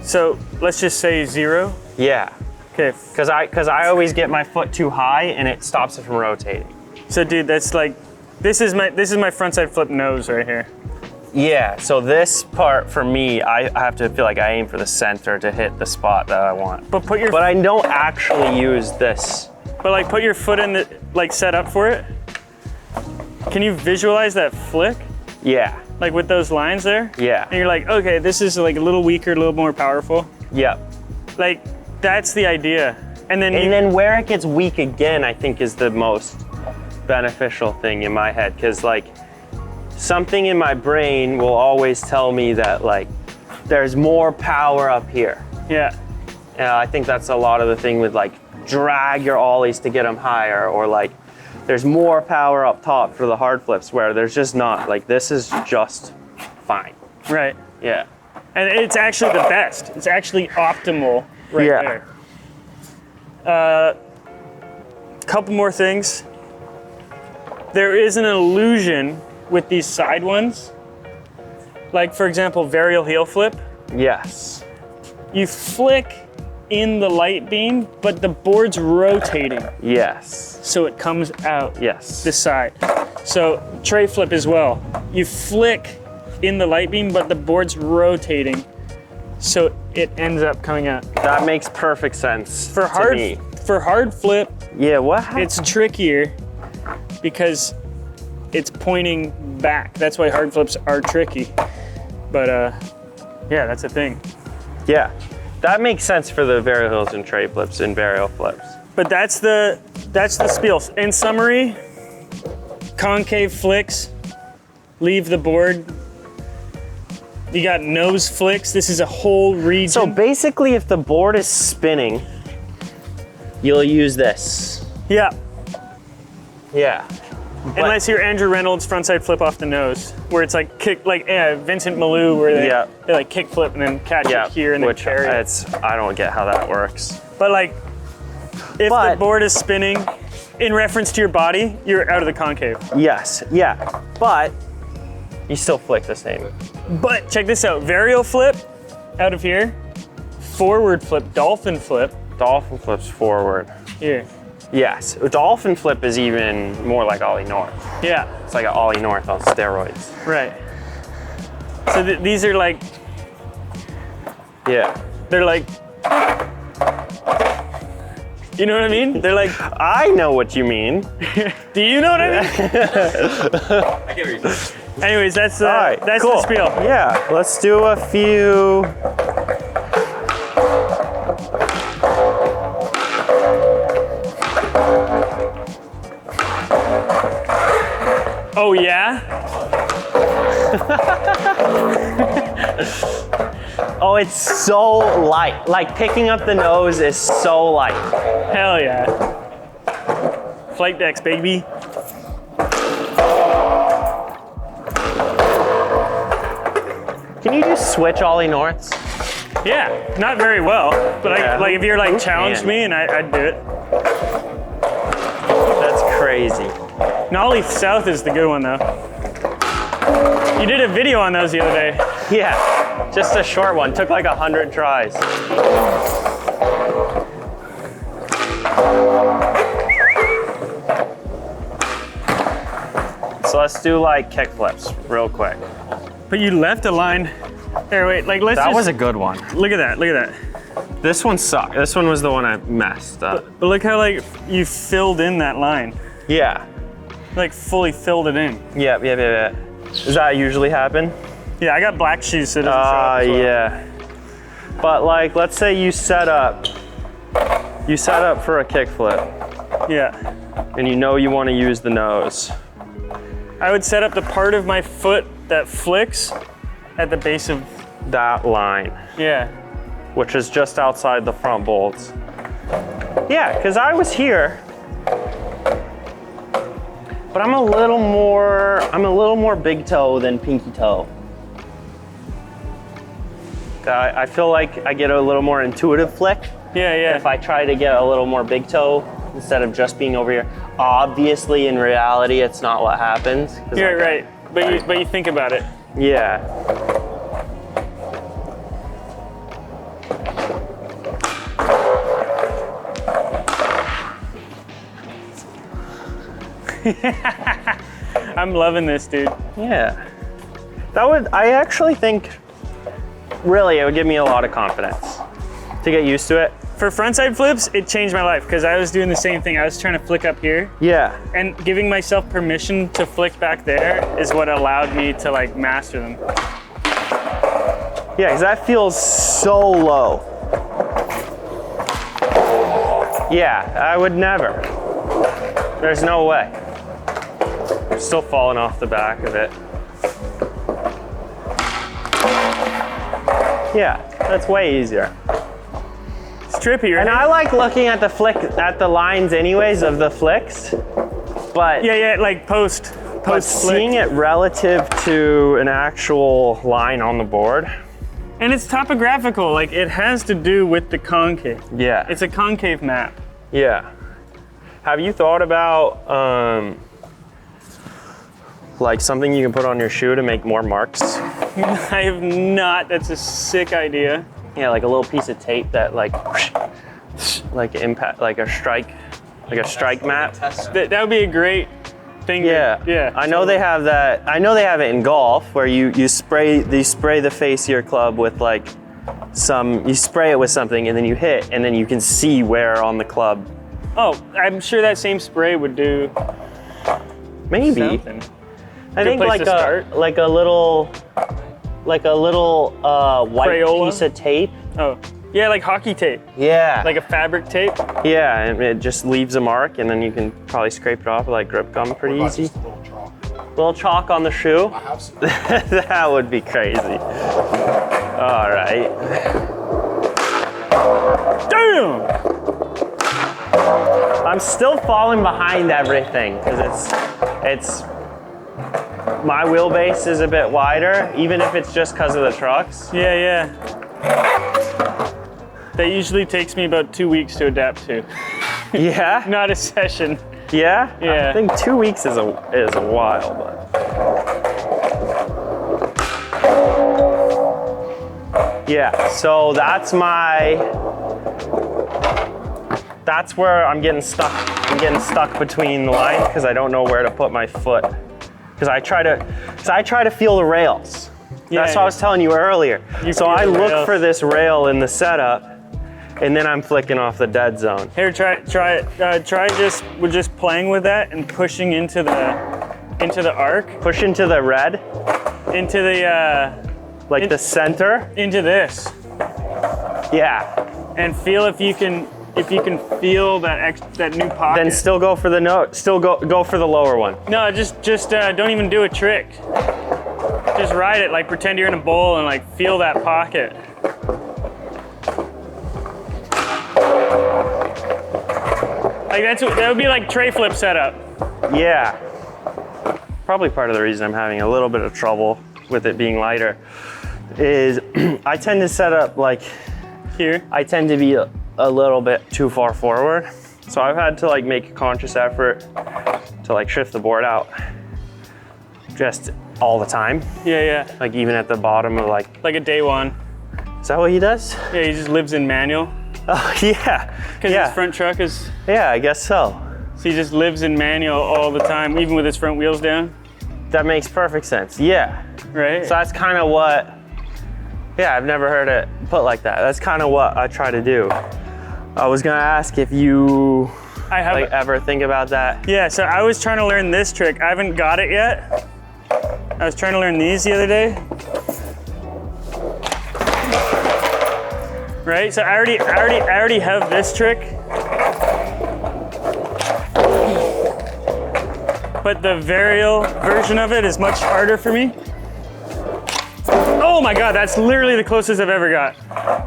So let's just say 0. Yeah. Okay. Because I always get my foot too high and it stops it from rotating. So dude, that's like, this is my frontside flip nose right here. Yeah, so this part for me, I have to feel like I aim for the center to hit the spot that I want. But I don't actually use this. But like put your foot in the, like set up for it. Can you visualize that flick? Yeah. Like with those lines there? Yeah. And you're like, okay, this is like a little weaker, a little more powerful. Yep. Like, that's the idea. And then where it gets weak again, I think is the most beneficial thing in my head. Because like, something in my brain will always tell me that like, there's more power up here. Yeah. I think that's a lot of the thing with like, drag your ollies to get them higher, or like, there's more power up top for the hard flips where there's just not. Like, this is just fine. Right. Yeah. And it's actually the best. It's actually optimal right there. Couple more things. There is an illusion with these side ones. Like for example, varial heel flip. Yes. You flick in the light beam, but the board's rotating. Yes. So it comes out Yes. this side. So tray flip as well. You flick in the light beam, but the board's rotating. So it ends up coming out. That makes perfect sense For to me. hard flip, Yeah, what happened? it's trickier because it's pointing back. That's why hard flips are tricky. But yeah, that's a thing. Yeah, that makes sense for the varial heels and tray flips and varial flips. But that's the spiel. In summary, concave flicks, leave the board. You got nose flicks. This is a whole region. So basically, if the board is spinning, you'll use this. Yeah. Yeah. Unless you're Andrew Reynolds frontside flip off the nose, where it's like kick, like Vincent Malou, where they like kick flip and then catch it here and then carry it. I don't get how that works. But like, if the board is spinning in reference to your body, you're out of the concave. Yes, yeah, but you still flick the same. But check this out, varial flip out of here, forward flip, dolphin flip. Dolphin flips forward. Here. Yes, dolphin flip is even more like ollie north. Yeah. It's like an ollie north on steroids. Right. So these are like, Yeah. they're like, you know what I mean? They're like, I know what you mean. do you know what I mean? I get what you're saying. Anyways, that's All right, that's cool. the spiel. Yeah, let's do a few. Oh yeah? Oh, it's so light. Like picking up the nose is so light. Hell yeah. Flight decks, baby. Can you just switch ollie norths? Yeah, not very well, but Yeah. like if you're like Who challenged can? me and I'd do it. That's crazy. Nollie South is the good one though. You did a video on those the other day. Yeah, just a short one. Took like 100 tries. So let's do like kick flips real quick. But you left a line. There, wait, like let's That just, was a good one. look at that, look at that. This one sucked. This one was the one I messed up. But look how like you filled in that line. Yeah. Like fully filled it in. Yeah. Does that usually happen? Yeah, I got black shoes, so it doesn't show up as well. Yeah. But like, let's say you set up for a kick flip Yeah. and you know you want to use the nose. I would set up the part of my foot that flicks at the base of, That line, yeah. which is just outside the front bolts. Yeah, because I was here, but I'm a little more big toe than pinky toe. I feel like I get a little more intuitive flick Yeah. if I try to get a little more big toe instead of just being over here. Obviously, in reality, it's not what happens. You're right. But you think about it. Yeah. I'm loving this, dude. Yeah. I actually think, really, it would give me a lot of confidence to get used to it. For frontside flips, it changed my life because I was doing the same thing. I was trying to flick up here, Yeah. and giving myself permission to flick back there is what allowed me to like master them. Yeah, because that feels so low. Yeah, I would never. There's no way. I'm still falling off the back of it. Yeah, that's way easier. It's trippy, right? And I like looking at the lines anyways of the flicks, but Yeah, like post but flick. seeing it relative to an actual line on the board. And it's topographical, like it has to do with the concave. Yeah. It's a concave map. Yeah. Have you thought about like something you can put on your shoe to make more marks? I have not, that's a sick idea. Yeah, like a little piece of tape that like impact, like a strike map. That would be a great thing. Yeah. Yeah. I know they have that. I know they have it in golf where you spray the face of your club with like you spray it with something and then you hit and then you can see where on the club. Oh, I'm sure that same spray would do Maybe. something. I think place like to start. a little white Crayola? piece of tape. Oh, yeah, like hockey tape, Yeah. like a fabric tape. Yeah, and it just leaves a mark and then you can probably scrape it off with like grip gum pretty What about easy. just a little chalk? Little chalk on the shoe. I have some. That would be crazy. All right. Damn! I'm still falling behind everything because it's my wheelbase is a bit wider, even if it's just because of the trucks. Yeah. That usually takes me about 2 weeks to adapt to. Yeah. Not a session. Yeah. Yeah. I think 2 weeks is a while, but. Yeah. So that's where I'm getting stuck. I'm getting stuck between the lines because I don't know where to put my foot. Because I try to feel the rails. Yeah, That's what I was telling you earlier. So feel I the look rails. for this rail in the setup, and then I'm flicking off the dead zone. Here, try it. We're just playing with that and pushing into the arc, Push into the red, into the the center. into this, Yeah. and feel if you can feel that new pocket. Then still go for the note. Still go for the lower one. No, just don't even do a trick. Just ride it, like pretend you're in a bowl and like feel that pocket. Like that would be like tray flip setup. Yeah. Probably part of the reason I'm having a little bit of trouble with it being lighter is I tend to set up like Here. I tend to be a little bit too far forward. So I've had to like make a conscious effort to like shift the board out just all the time. Yeah. Like even at the bottom of like, Like a day one. is that what he does? Yeah, he just lives in manual. Oh yeah. Because Yeah. his front truck is, Yeah, I guess so. so he just lives in manual all the time, even with his front wheels down, That makes perfect sense. Yeah. right? So that's kind of what, yeah, I've never heard it put like that. That's kind of what I try to do. I was gonna ask if you I have, like ever think about that. yeah, so I was trying to learn this trick. I haven't got it yet. I was trying to learn these the other day. Right, so I already have this trick. But the varial version of it is much harder for me. Oh my God, that's literally the closest I've ever got.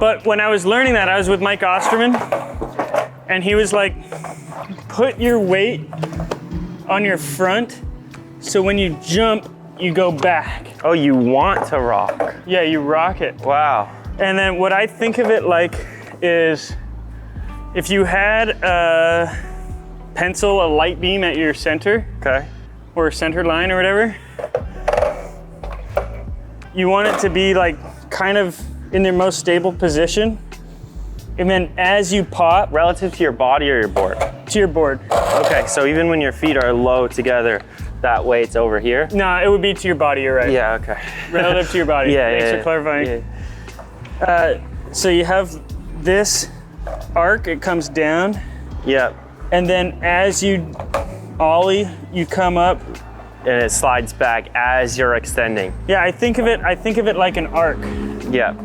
But when I was learning that, I was with Mike Osterman, and he was like, put your weight on your front, so when you jump, you go back. Oh, you want to rock. Yeah, you rock it. Wow. And then what I think of it like is if you had a pencil, a light beam at your center, Okay. or center line or whatever, you want it to be like kind of in their most stable position. And then as you pop Relative to your body or your board? to your board. Okay, so even when your feet are low together, that weight's over here? No, it would be to your body, you're right. Yeah, okay. Relative to your body. Yeah, Thanks yeah, for clarifying. Yeah. So you have this arc, it comes down, Yep. and then as you ollie, you come up. And it slides back as you're extending. Yeah, I think of it like an arc Yep.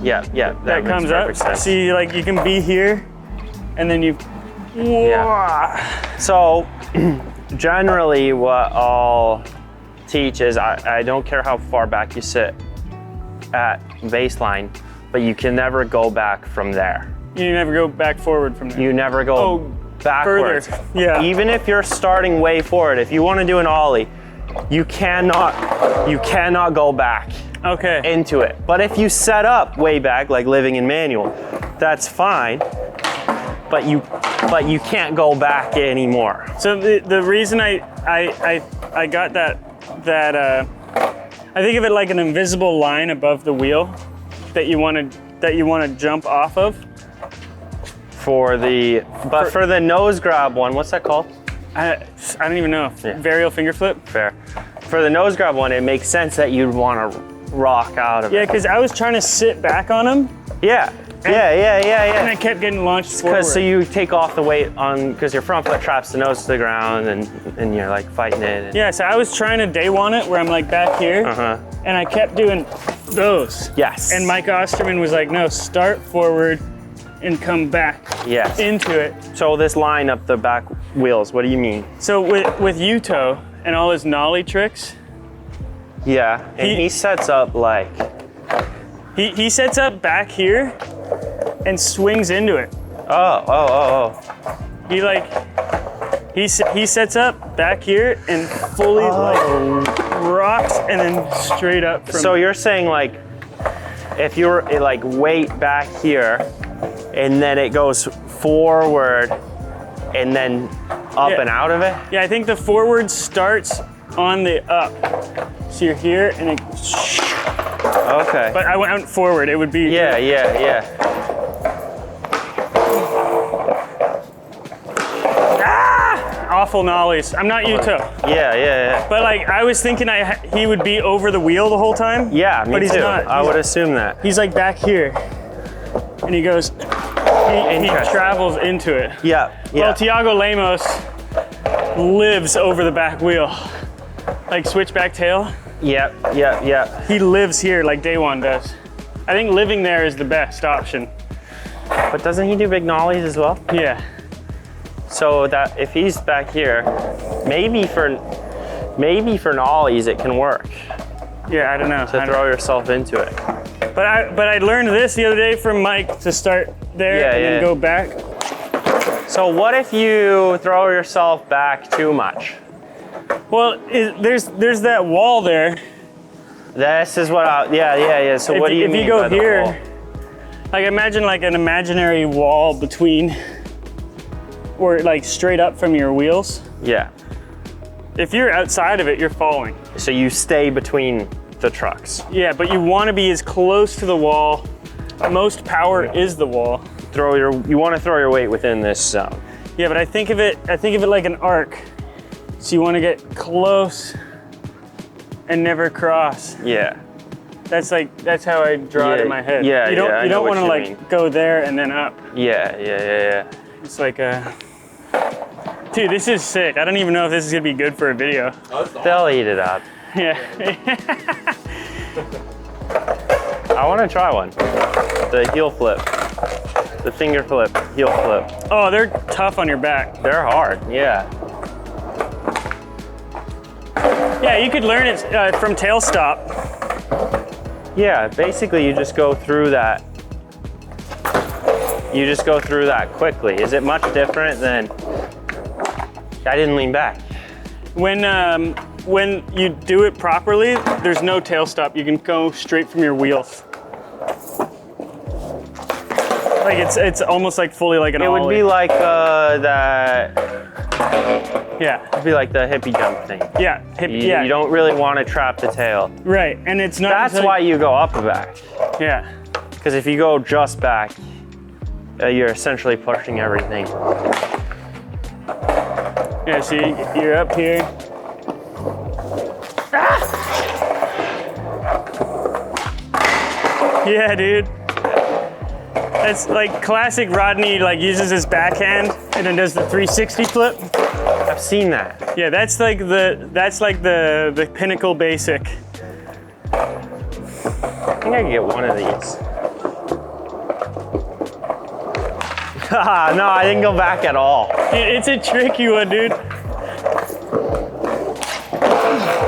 Yep, yep. that makes comes up. perfect sense. See, like you can be here, and then you. So generally what I'll teach is I don't care how far back you sit at baseline, but you can never go back from there. You never go back forward from there. You never go backwards. Further. Yeah. Even if you're starting way forward, if you want to do an ollie, you cannot go back Okay. into it. But if you set up way back, like living in manual, that's fine. But you can't go back anymore. So the reason I got that I think of it like an invisible line above the wheel that you want to jump off of. For the nose grab one, what's that called? I don't even know. Yeah. Varial finger flip. Fair. For the nose grab one, it makes sense that you'd want to rock out of Yeah, it. because I was trying to sit back on him, Yeah. and Yeah. I kept getting launched forward. Because so you take off the weight on, because your front foot traps the nose to the ground and you're like fighting it. And, Yeah, so I was trying to day one it where I'm like back here, and I kept doing those. Yes. And Mike Osterman was like, no, start forward and come back Yes. into it. So this line up the back wheels, what do you mean? So with Yuto and all his nollie tricks, Yeah, and he sets up like, he sets up back here and swings into it. oh. He sets up back here and fully like rocks and then straight up from So you're saying like, if you're like weight back here, and then it goes forward, and then up Yeah. and out of it? Yeah, I think the forward starts on the up. So you're here and it, Okay. but I went forward. It would be Yeah. awful nollies. I'm not Yuto, Yeah. but like I was thinking he would be over the wheel the whole time. Yeah, me but he's too. not. I would assume that. He's like back here, and he goes. He Interesting. travels into it. Yeah. Well, Tiago Lemos lives over the back wheel, like switchback tail. Yep. He lives here like Daewon does. I think living there is the best option. But doesn't he do big nollies as well? Yeah. So that if he's back here, maybe for nollies it can work Yeah, I don't know. to throw yourself into it. But I learned this the other day from Mike to start there and then go back. So what if you throw yourself back too much? Well, there's that wall there. This is what yeah. So what do you if mean you go by the here, wall? like imagine like an imaginary wall between, or like straight up from your wheels. Yeah. If you're outside of it, you're falling. So you stay between the trucks. Yeah, but you want to be as close to the wall. Most power is the wall. You want to throw your weight within this zone. Yeah, but I think of it like an arc. So you want to get close and never cross. Yeah. That's how I draw it in my head. Yeah, You don't I know want to what you like go there and then up. Yeah. It's like a dude, this is sick. I don't even know if this is gonna be good for a video. They'll eat it up. Yeah. I want to try one. The heel flip. The finger flip, heel flip. Oh, they're tough on your back. They're hard, yeah. Yeah, you could learn it from tail stop. Yeah, basically you just go through that. You just go through that quickly. Is it much different than, I didn't lean back. When you do it properly, there's no tail stop. You can go straight from your wheels. Like it's almost like fully like an It would ollie. be like that. Yeah, It'd be like the hippie jump thing. yeah, You don't really want to trap the tail. right. And it's not. That's until- why you go up and back. Yeah. Because if you go just back, you're essentially pushing everything. Yeah. So you're up here. Yeah, dude. That's like classic Rodney, like uses his backhand and then does the 360 flip. I've seen that. Yeah, that's like the pinnacle basic. I think I can get one of these. No, I didn't go back at all. It's a tricky one, dude.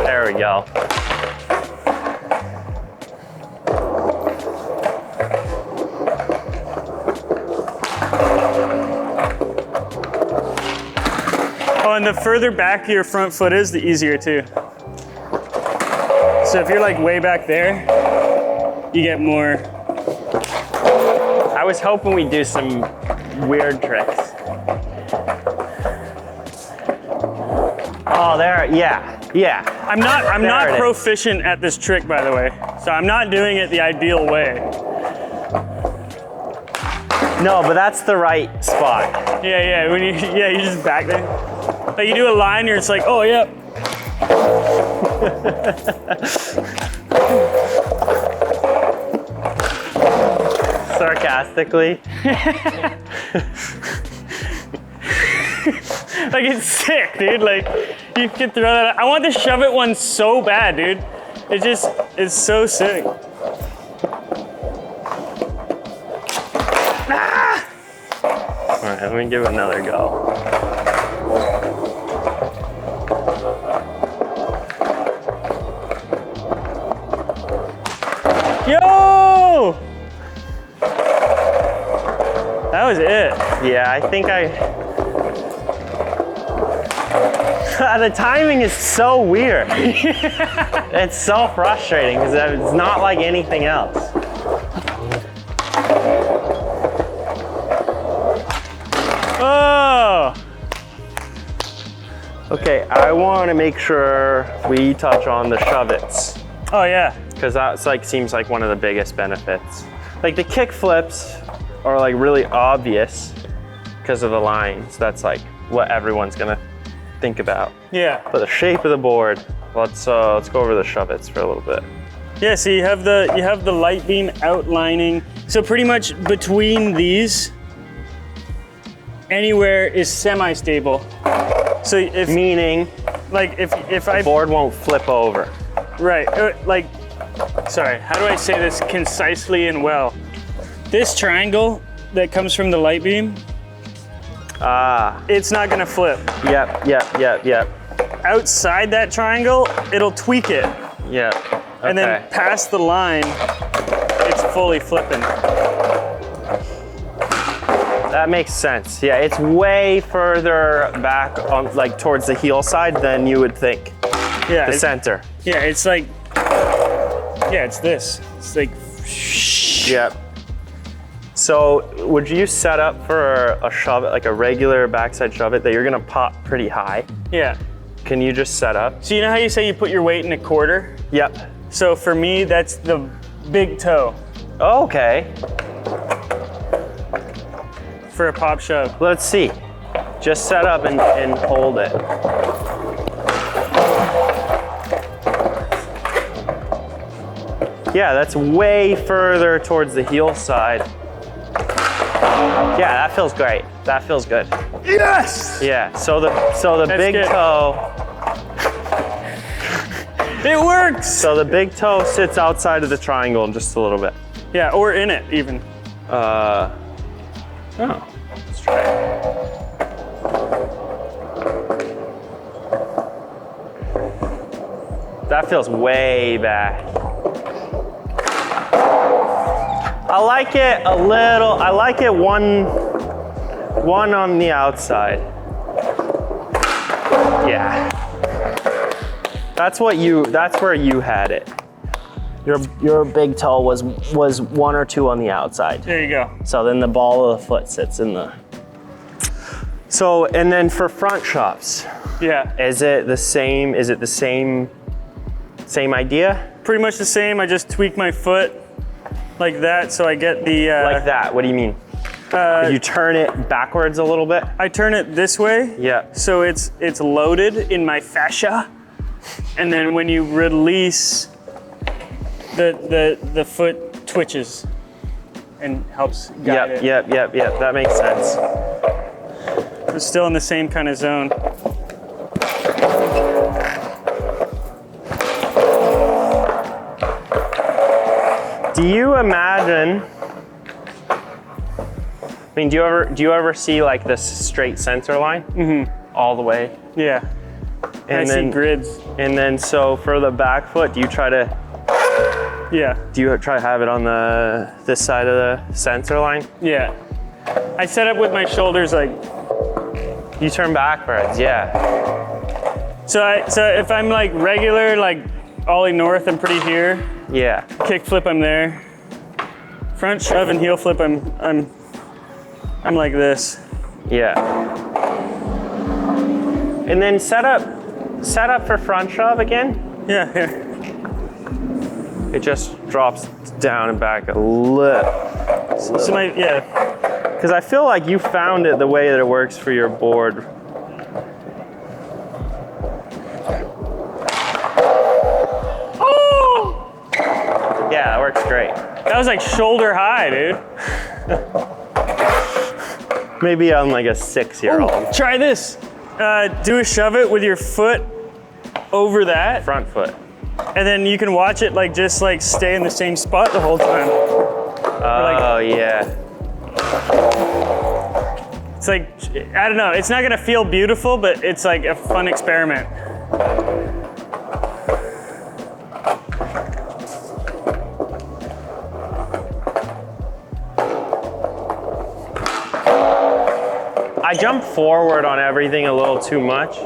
There we go. Oh, and the further back your front foot is, the easier too. So if you're like way back there, you get more. I was hoping we'd do some weird tricks. Oh, there, yeah. I'm not There it is. proficient at this trick, by the way. So I'm not doing it the ideal way. No, but that's the right spot. Yeah, when you just back there. Like you do a line, you're just like, oh yeah. Sarcastically. Like it's sick, dude. Like you can throw that. I want the shove it one so bad, dude. It's so sick. All right, let me give it another go. Yo! That was it. Yeah, I think the timing is so weird. It's so frustrating because it's not like anything else. Oh! Okay, I want to make sure we touch on the Shuvits Oh yeah. because that's like seems like one of the biggest benefits. Like the kick flips are like really obvious because of the lines. That's like what everyone's gonna think about. Yeah. But the shape of the board, let's go over the Shuvits for a little bit. Yeah, so you have the light beam outlining. So pretty much between these, anywhere is semi-stable. So if Meaning like if I board won't flip over. right like sorry, how do I say this concisely and well? This triangle that comes from the light beam, it's not gonna flip. Yep. Outside that triangle, it'll tweak it, Yep. and then past the line, it's fully flipping. That makes sense. Yeah, it's way further back on, like towards the heel side than you would think. Yeah, The center. yeah, it's like, yeah, it's this. It's like, Yep. So would you set up for a shove it, like a regular backside shove it that you're gonna pop pretty high? yeah. Can you just set up? So you know how you say you put your weight in a quarter? Yep. So for me, that's the big toe Okay. for a pop shove. Let's see. Just set up and hold it. Yeah, that's way further towards the heel side. Yeah, that feels great. That feels good. Yes! Yeah, so the That's big good. toe, It works! so the big toe sits outside of the triangle just a little bit. Yeah, or in it even. Oh, let's try it. That feels way back. I like it a little, I like it one on the outside. Yeah. That's where you had it. Your big toe was 1 or 2 on the outside. There you go. So then the ball of the foot sits in the. So, and then for front shoves, Yeah. is it the same? Is it the same idea? Pretty much the same. I just tweak my foot like that, so I get the. Like that? What do you mean? You turn it backwards a little bit? I turn it this way. Yeah. So it's loaded in my fascia, and then when you release, the foot twitches and helps guide it. Yep. That makes sense. We're still in the same kind of zone. Do you imagine? I mean, do you ever see like this straight center line? Mm-hmm. All the way. Yeah. And I then see grids. And then so for the back foot, do you try to have it on this side of the center line? Yeah. I set up with my shoulders like. You turn backwards, yeah. So if I'm like regular, like ollie north, I'm pretty here. Yeah. Kick flip, I'm there. Front shove and heel flip, I'm like this. Yeah. And then set up for front shove again. Yeah, here. It just drops down and back a little. So yeah. Because I feel like you found it the way that it works for your board. Oh! Yeah, that works great. That was like shoulder high, dude. Maybe I'm like a 6-year-old. Try this. Do a shove it with your foot over that, Front foot. and then you can watch it like just like stay in the same spot the whole time. Oh, yeah. It's like, I don't know, it's not gonna feel beautiful, but it's like a fun experiment. I jump forward on everything a little too much.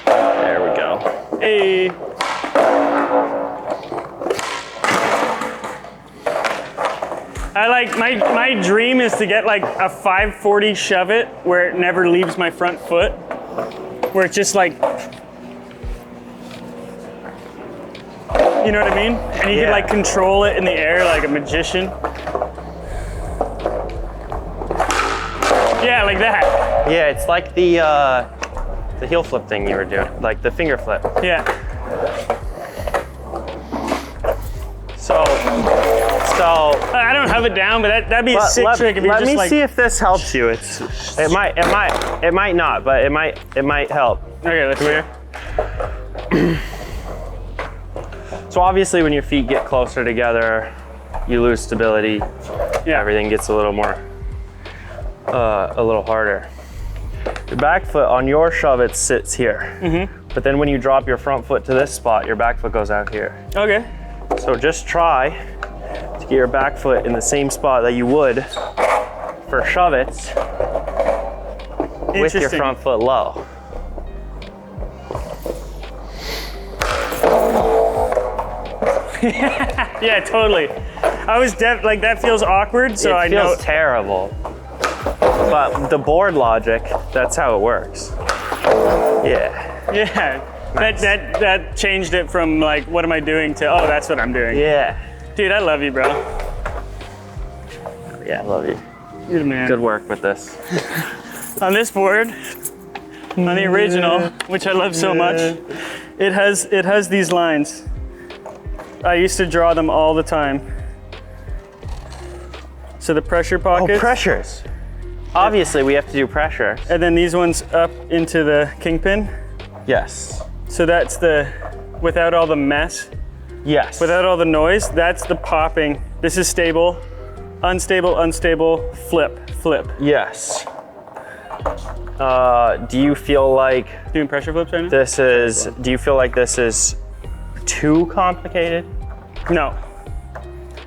There we go. Hey. I like, my dream is to get like a 540 shove it where it never leaves my front foot. Where it's just like, you know what I mean? And you can like control it in the air like a magician. Yeah, like that. Yeah, it's like the heel flip thing you were doing, like the finger flip. Yeah. So I don't have it down, but that'd be a sick trick if you just let me like. see if this helps you. It might not, but it might help. Okay, let's see. Here. So obviously, when your feet get closer together, you lose stability. Yeah. Everything gets a little more, a little harder. Your back foot on your shove it sits here. Mm-hmm. But then when you drop your front foot to this spot, your back foot goes out here. Okay. So just try to get your back foot in the same spot that you would for Shuvits with your front foot low. Yeah, totally. I was like that feels awkward, so I know. It feels terrible. But the board logic, that's how it works. Yeah. Yeah. Nice. That changed it from like, what am I doing to, oh, that's what I'm doing. Yeah. Dude, I love you, bro. Yeah, I love you. You're the man. Good work with this. On this board, on the original, which I love so much, it has these lines. I used to draw them all the time. So the pressure pockets. Oh, pressures. Obviously, we have to do pressure. And then these ones up into the kingpin. Yes. So that's the, without all the mess, Yes. without all the noise, that's the popping. This is stable, unstable, flip, flip. Yes. Do you feel like Doing pressure flips right now? do you feel like this is too complicated? No.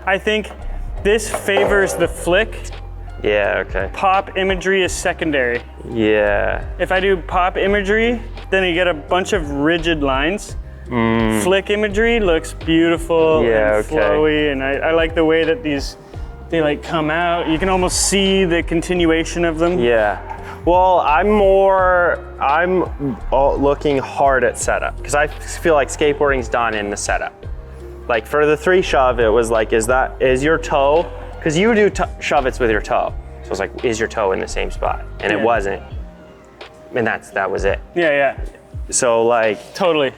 I think this favors the flick. Yeah, okay. Pop imagery is secondary. Yeah. If I do pop imagery, then you get a bunch of rigid lines. Flick imagery looks beautiful Yeah, and okay. flowy, and I like the way that they like come out. You can almost see the continuation of them. Yeah. Well, I'm looking hard at setup because I feel like skateboarding's done in the setup. Like for the 3 shove, it was like, is your toe, because you do Shuvits with your toe. So it's like, is your toe in the same spot? And it wasn't. And that was it. Yeah. So like, Totally.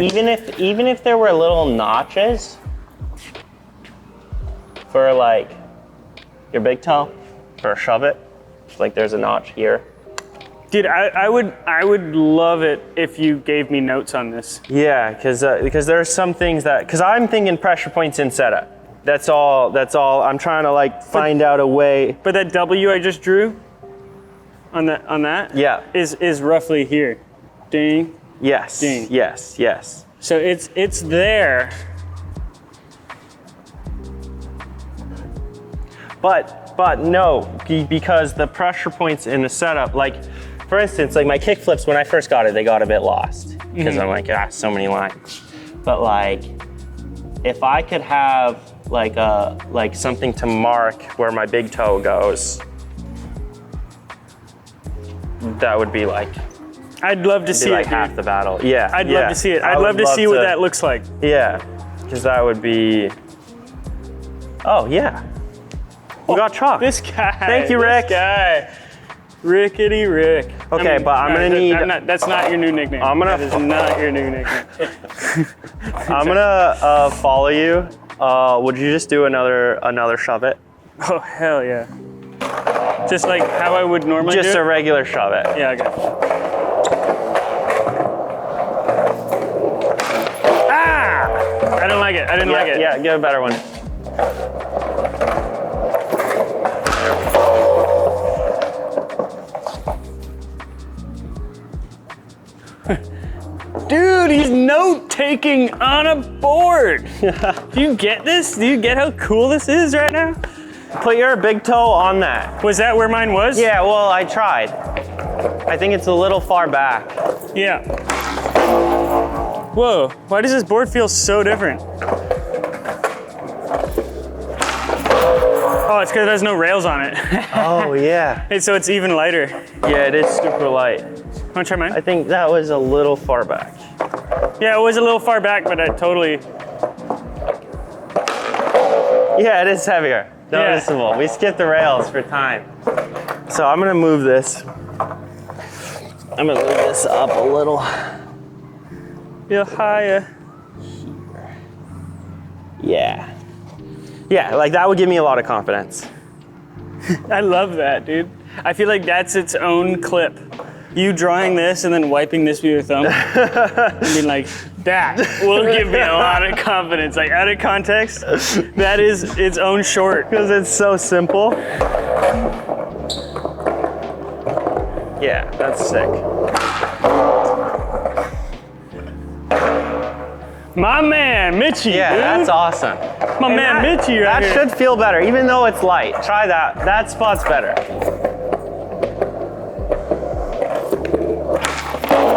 even if there were little notches for like your big toe for a shove it, like there's a notch here. Dude, I would love it if you gave me notes on this. Yeah, because there are some things because I'm thinking pressure points in setup. That's all. I'm trying to like find out a way. But that W I just drew on that Yeah. is roughly here. Ding. Yes. Ding. Yes. So it's there. But no, because the pressure points in the setup, like for instance, like my kick flips when I first got it, they got a bit lost because I'm like, so many lines. But like, if I could have like something to mark where my big toe goes, that would be like, I'd love to see like it, half dude. the battle. Yeah. I'd love to see it. I'd I love would to see what that looks like. Yeah, because that would be. Oh yeah. We got chalk. This guy. Thank you, Rick. This guy. Rickety Rick. Okay, but I'm gonna need. That's not your new nickname. That is not your new nickname. I'm gonna follow you. Would you just do another shove it? Oh hell yeah! Just like how I would normally Just do a it? regular shove it. Yeah, okay. Ah! I don't like it. I didn't like it. Yeah, get a better one. Dude, he's note taking on a board. Do you get this? Do you get how cool this is right now? Put your big toe on that. Was that where mine was? Yeah, well, I tried. I think it's a little far back. Yeah. Whoa, why does this board feel so different? Oh, it's because it has no rails on it. Oh, yeah. Hey, so it's even lighter. Yeah, it is super light. Wanna try mine? I think that was a little far back. Yeah, it was a little far back, but I totally. Yeah, it is heavier. Noticeable. We skipped the rails for time. So I'm gonna move this. I'm gonna move this up a little. Feel higher. Yeah. Yeah, like that would give me a lot of confidence. I love that, dude. I feel like that's its own clip. You drawing this and then wiping this with your thumb and being like, that will give me a lot of confidence. Like out of context, that is its own short. Because it's so simple. Yeah, that's sick. My man, Mitchie, Yeah, dude. that's awesome. My And man, Mitchie right That here. should feel better, even though it's light. Try that. That spot's better.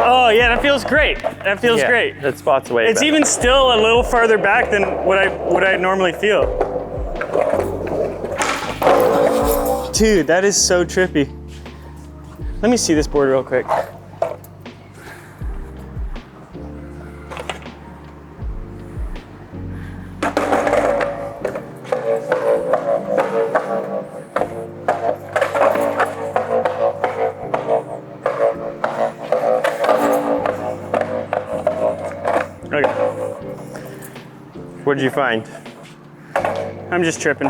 Oh yeah, that feels great. That feels Yeah, great. That spot's way It's better. even still a little farther back than what I normally feel. Dude, that is so trippy. Let me see this board real quick. Okay, What'd you find? I'm just tripping.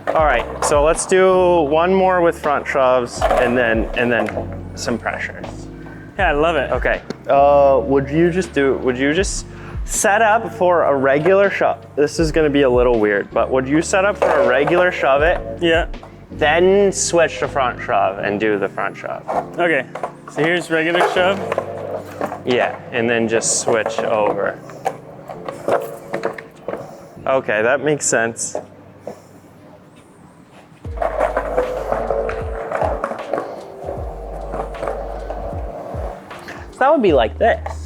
All right, so let's do one more with front shoves and then some pressures. Yeah, I love it. Okay. Would you just set up for a regular shove? This is gonna be a little weird, but would you set up for a regular shove it, Yeah. then switch to front shove and do the front shove? Okay. So here's regular shove. Yeah, and then just switch over. Okay, that makes sense. So that would be like this.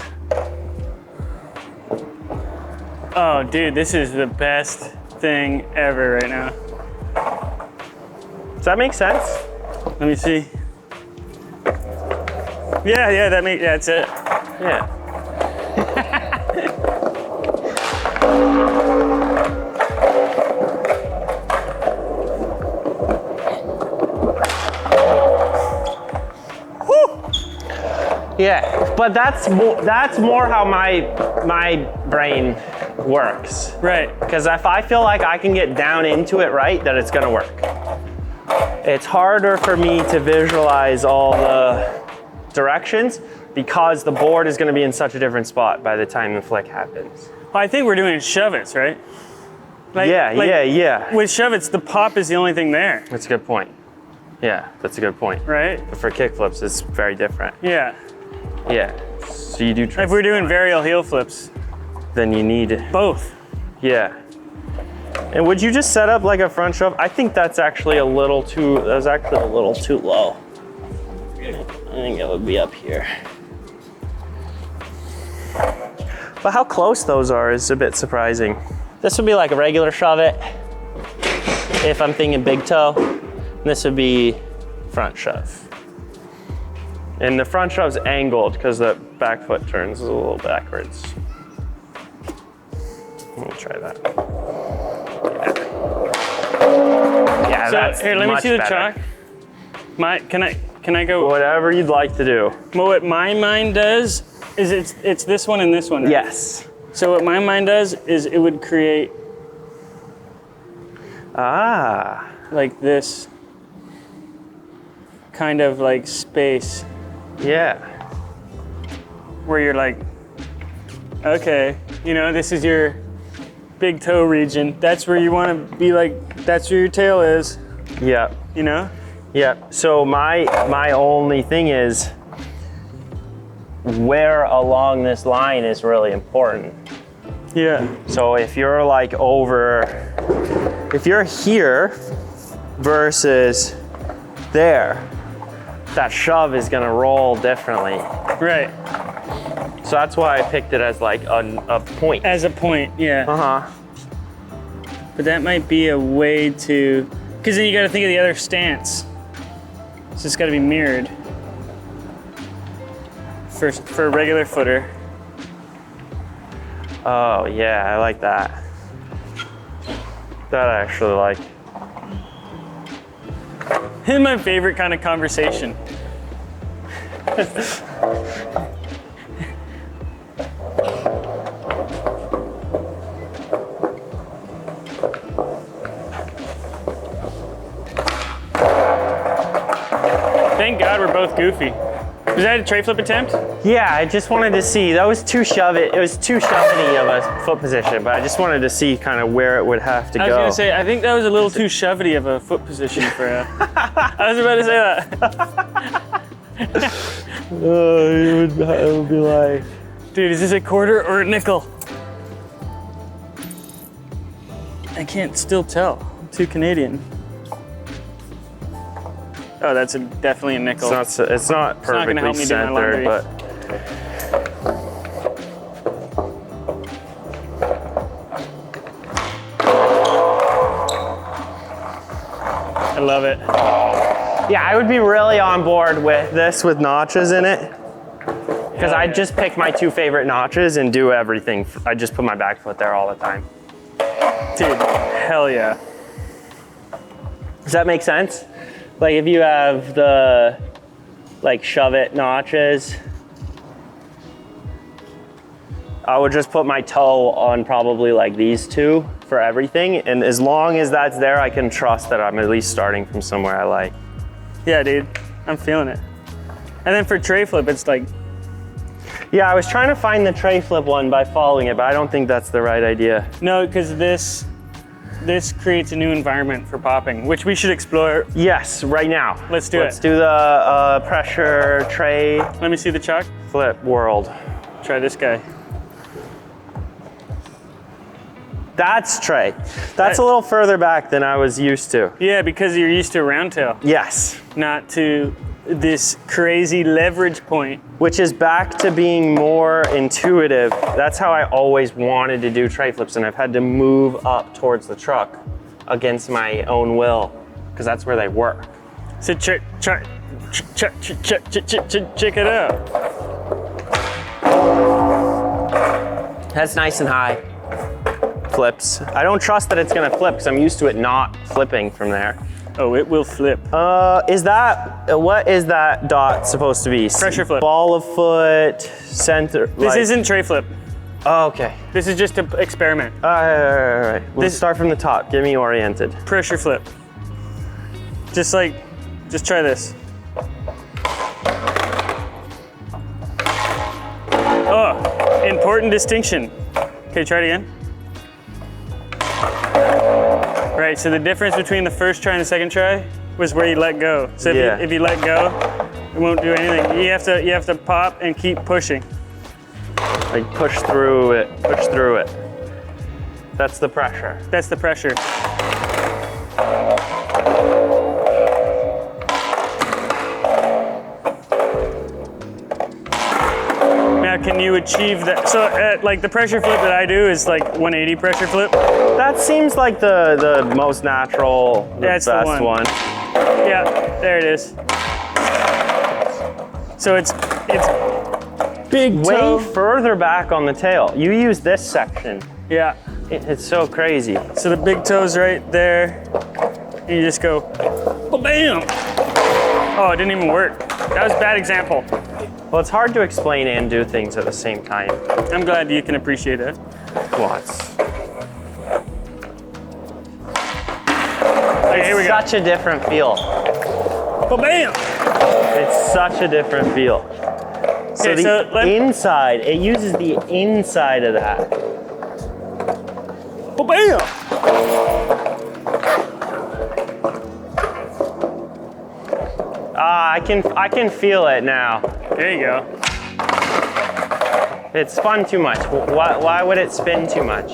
Oh, dude, this is the best thing ever right now. Does that make sense? Let me see. Yeah, that's it. Yeah. Yeah, but that's more how my brain works. Right. Because if I feel like I can get down into it right, then it's gonna work. It's harder for me to visualize all the directions because the board is gonna be in such a different spot by the time the flick happens. Well, I think we're doing Shuvits, right? Yeah. With Shuvits, the pop is the only thing there, That's a good point. Yeah, that's a good point. right? But for kickflips, it's very different. Yeah. Yeah, so you do If we're doing varial heel flips, then you need, both. yeah. And would you just set up like a front shove? I think that's actually a little too low. I think it would be up here. But how close those are is a bit surprising. This would be like a regular shove it if I'm thinking big toe. This would be front shove. And the front shove's angled because the back foot turns a little backwards. Let me try that. Yeah, So that's here, let me much see the better. chalk. Can I go? Whatever you'd like to do. Well, what my mind does is it's this one and this one. Right? Yes. So what my mind does is it would create Ah. like this kind of like space Yeah. where you're like, okay, you know, this is your big toe region. That's where you want to be, like, that's where your tail is, Yeah. you know? Yeah. So my only thing is where along this line is really important. Yeah. So if you're like if you're here versus there, that shove is gonna roll differently. Right. So that's why I picked it as like a point. As a point, yeah. Uh-huh. But that might be a way to, because then you got to think of the other stance. So it's got to be mirrored for a regular footer. Oh yeah, I like that. That I actually like. This is my favorite kind of conversation. Thank God we're both goofy. Was that a tray flip attempt? Yeah, I just wanted to see. That was too shove it. It was too shove-y of a foot position, but I just wanted to see kind of where it would have to go. I was gonna say, I think that was a little too shove-y of a foot position for I was about to say that. It would be like. Dude, is this a quarter or a nickel? I can't still tell. I'm too Canadian. Oh, that's definitely a nickel. It's not perfectly gonna help me do my centered, laundry. but I love it. yeah, I would be really on board with this with notches in it. Because Hell I'd yeah. just pick my two favorite notches and do everything. I just put my back foot there all the time. Dude, hell yeah. Does that make sense? Like if you have the like shove it notches, I would just put my toe on probably like these two for everything. And as long as that's there, I can trust that I'm at least starting from somewhere I like. Yeah, dude, I'm feeling it. And then for tray flip, it's like, Yeah, I was trying to find the tray flip one by following it, but I don't think that's the right idea. no, because this creates a new environment for popping, which we should explore. Yes, right now. Let's do Let's it. do the pressure tray Let me see the chalk. flip world. Try this guy. That's tray. That's a little further back than I was used to. Yeah, because you're used to a round tail, Yes. not to this crazy leverage point. Which is back to being more intuitive. That's how I always wanted to do tray flips, and I've had to move up towards the truck against my own will, because that's where they work. So check it out. That's nice and high. Flips. I don't trust that it's gonna flip because I'm used to it not flipping from there. Oh, it will flip. What is that dot supposed to be? Pressure flip. Ball of foot, center. This isn't tray flip. Oh, okay. This is just an experiment. All right. Let's start from the top. Get me oriented. Pressure flip. Just try this. Oh, important distinction. Okay, try it again. Right, so the difference between the first try and the second try was where you let go. So if you let go, it won't do anything. You have to pop and keep pushing. Like push through it. That's the pressure. That's the pressure. Now, can you achieve that? So, like the pressure flip that I do is like 180 pressure flip. That seems like the most natural, the That's best the one. Yeah, there it is. So it's big Way toe. further back on the tail. You use this section. Yeah. It's so crazy. So the big toe's right there. And you just go, bam! Oh, it didn't even work. That was a bad example. Well, it's hard to explain and do things at the same time. I'm glad you can appreciate it. Well, it's Okay, here we go. such a different feel. Bam! It's such a different feel. So Okay, the so inside, it uses the inside of that. Bam! I can feel it now. There you go. It spun too much. Why would it spin too much?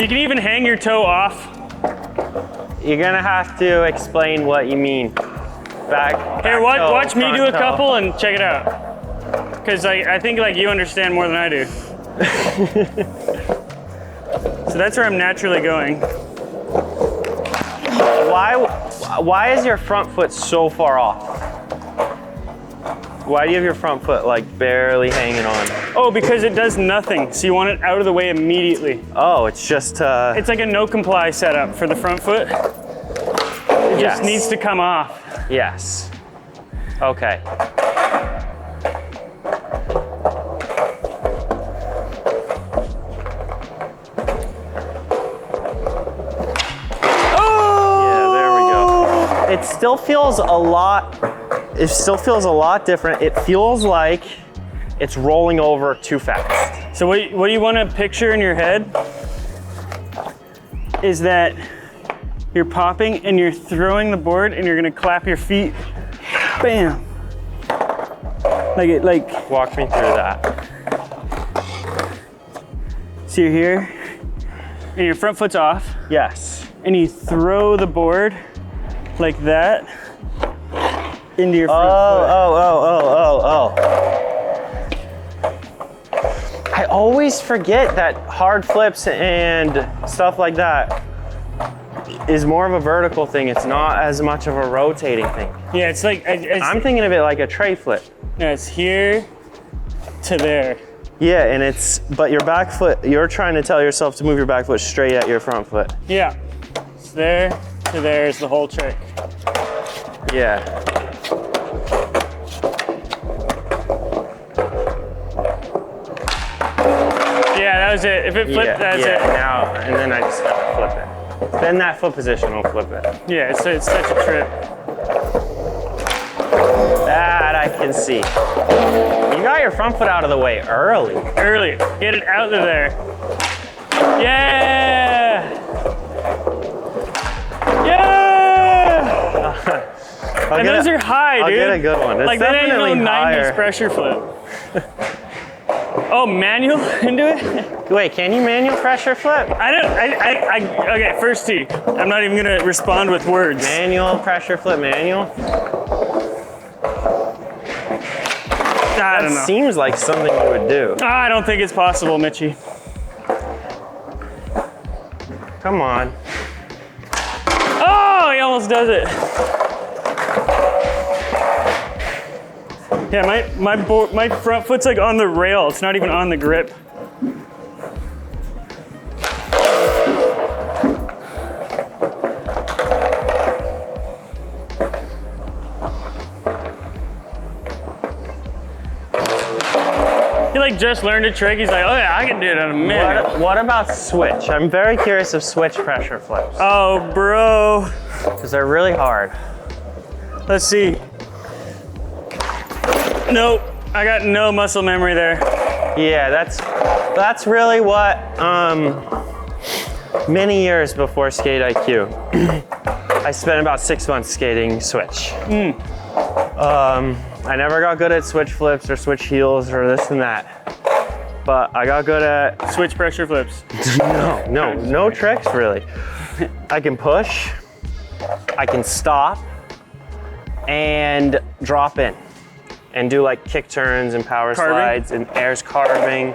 You can even hang your toe off. You're gonna have to explain what you mean. Back Here, toe, watch me front do a toe. couple and check it out. Because I think like you understand more than I do. So that's where I'm naturally going. Why is your front foot so far off? Why do you have your front foot like barely hanging on? Oh, because it does nothing. So you want it out of the way immediately. Oh, it's just It's like a no comply setup for the front foot. It just needs to come off. Yes. Okay. It still feels a lot different. It feels like it's rolling over too fast. So what you want to picture in your head is that you're popping and you're throwing the board and you're gonna clap your feet. Bam. Like Walk me through that. so you're here and your front foot's off Yes. and you throw the board like that into your front foot. Oh. I always forget that hard flips and stuff like that is more of a vertical thing. It's not as much of a rotating thing. Yeah, it's like I'm thinking of it like a tray flip. it's here to there. Yeah, and but your back foot, you're trying to tell yourself to move your back foot straight at your front foot. Yeah. So there to there is the whole trick. Yeah. Yeah, that was it. If it flipped, that's it. Now, and then I just gotta flip it. Then that foot position will flip it. Yeah, it's such a trip. That I can see. You got your front foot out of the way early. Early. Get it out of there. Yeah! Yeah! And those are high, dude. I'll get a good one. It's like that ain't no definitely 90s higher. pressure flip. Oh, manual into it? Wait, can you manual pressure flip? Okay, first tee. I'm not even gonna respond with words. Manual pressure flip manual? I don't know. Seems like something you would do. I don't think it's possible, Mitchie. Come on. Oh, he almost does it. Yeah, my front foot's like on the rail. It's not even on the grip. He like just learned a trick. He's like, oh yeah, I can do it in a minute. What about switch? I'm very curious of switch pressure flips. Oh, bro. Because they're really hard. Let's see. Nope, I got no muscle memory there. Yeah, that's really what, many years before Skate IQ, I spent about 6 months skating switch. I never got good at switch flips or switch heels or this and that, but I got good at Switch pressure flips. no tricks really. I can push, I can stop, and drop in, and do like kick turns and power slides and airs carving,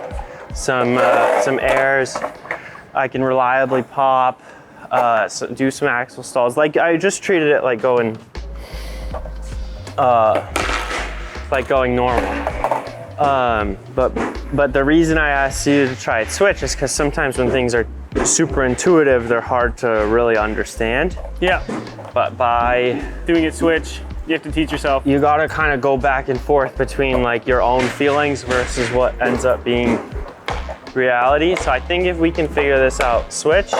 some airs. I can reliably pop, do some axle stalls. Like I just treated it like going normal. But the reason I asked you to try it switch is because sometimes when things are super intuitive, they're hard to really understand. Yeah. But by doing it switch, you have to teach yourself. You gotta kind of go back and forth between like your own feelings versus what ends up being reality. So I think if we can figure this out, switch.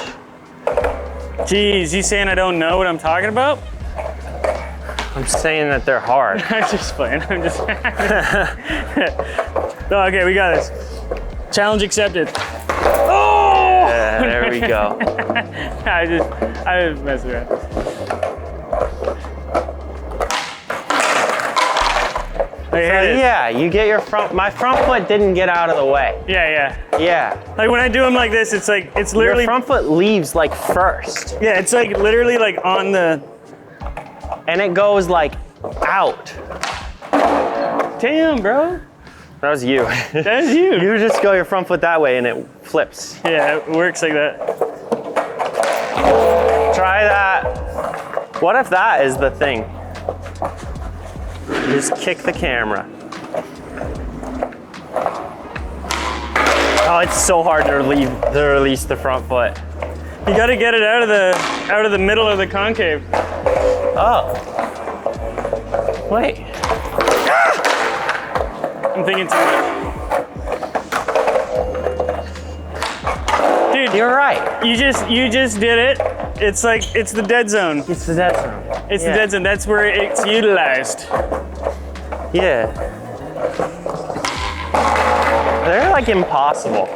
Geez, you saying I don't know what I'm talking about? I'm saying that they're hard. I'm just playing. I'm just. No, okay, we got this. Challenge accepted. Oh! Yeah, there we go. I was messing around. Yeah, you get your my front foot didn't get out of the way. Yeah. Yeah. Like when I do them like this, it's like, it's literally. Your front foot leaves like first. Yeah, it's like literally like on the. And it goes like out. Damn, bro. That was you. That is you. You just go your front foot that way and it flips. Yeah, it works like that. Try that. What if that is the thing? Just kick the camera. Oh, it's so hard to release the front foot. You got to get it out of the middle of the concave. Oh. Wait. I'm thinking too much. Dude, You're right. you just did it. It's like, it's the dead zone. It's the dead zone. It's the dead zone. That's where it's utilized. Yeah. They're like impossible.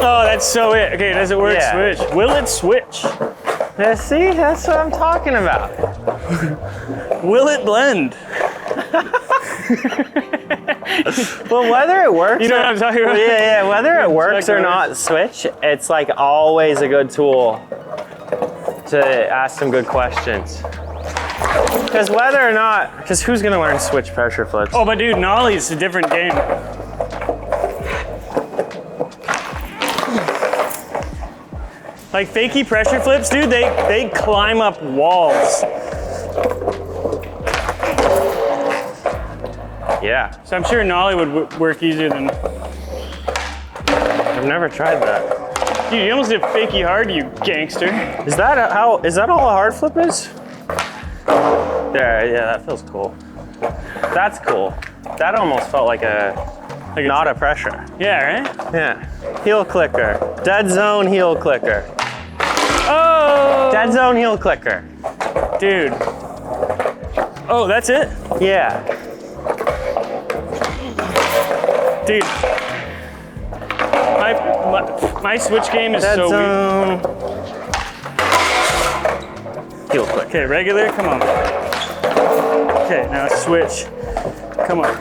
Oh, that's so it. Okay, does it work? Yeah. Switch. Will it switch? Yeah, see, that's what I'm talking about. Will it blend? Well, whether it works, You know what I'm talking about? Yeah, whether it works or not, switch. It's like always a good tool to ask some good questions. Because whether or not, because who's gonna learn switch pressure flips? Oh, but dude, Nolly's a different game. Like fakie pressure flips, dude, they climb up walls. Yeah, So I'm sure Nolly would work easier than. I've never tried that. Dude, you almost did fakie hard, you gangster. Is that all a hard flip is? There, yeah, that feels cool. That's cool. That almost felt like not a pressure. Yeah, right? Yeah. Heel clicker. Dead zone heel clicker. Oh! Dead zone heel clicker. Dude. Oh, that's it? Yeah. Dude. My switch game is Dead so weak. zone. Heel clicker. Okay, regular, come on. Okay, now switch. Come on.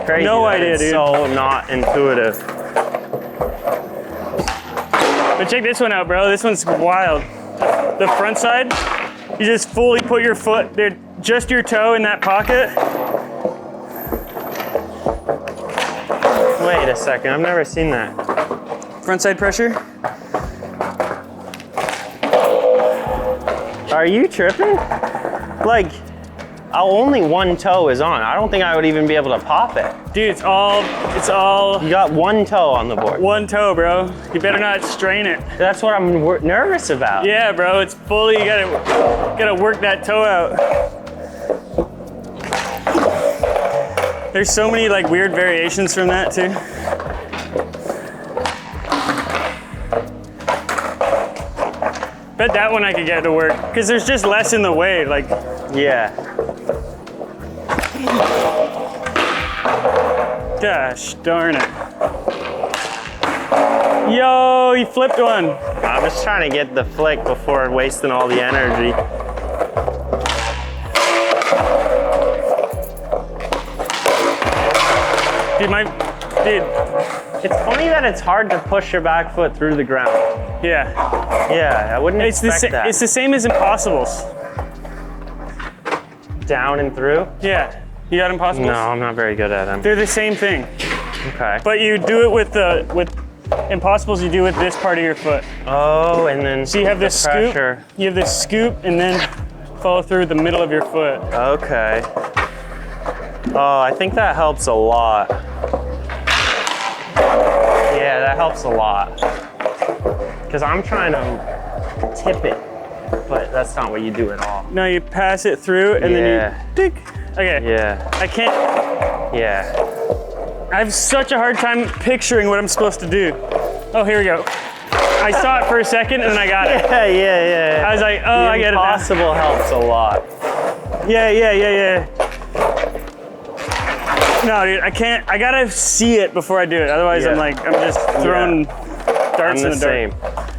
crazy. No that idea, it's dude. so not intuitive. But check this one out, bro. This one's wild. The front side, you just fully put your foot, dude, just your toe in that pocket. Wait a second, I've never seen that. Front side pressure. Are you tripping? Like, only one toe is on. I don't think I would even be able to pop it. Dude, it's all You got one toe on the board. one toe, bro. You better not strain it. That's what I'm nervous about. Yeah, bro, it's fully, you gotta work that toe out. There's so many like weird variations from that too. Bet that one I could get to work, because there's just less in the way, like. Yeah. Gosh darn it. Yo, you flipped one. I'm just trying to get the flick before wasting all the energy. Dude, It's funny that it's hard to push your back foot through the ground. yeah. Yeah, I wouldn't expect that. It's the same as Impossibles. Down and through? Yeah. You got Impossibles? No, I'm not very good at them. They're the same thing. Okay. But you do it with Impossibles, you do it with this part of your foot. Oh, and then So you have this scoop, pressure. you have this scoop, and then follow through the middle of your foot. Okay. Oh, I think that helps a lot. Yeah, that helps a lot. Because I'm trying to tip it, but that's not what you do at all. No, you pass it through, and then you tick. Okay. Yeah, I can't. yeah. I have such a hard time picturing what I'm supposed to do. Oh, here we go. I saw it for a second, and then I got it. Yeah. I was like, oh, I get it now. Impossible helps a lot. Yeah. No, dude, I can't. I gotta see it before I do it. Otherwise, Yeah. I'm just throwing darts I'm in the the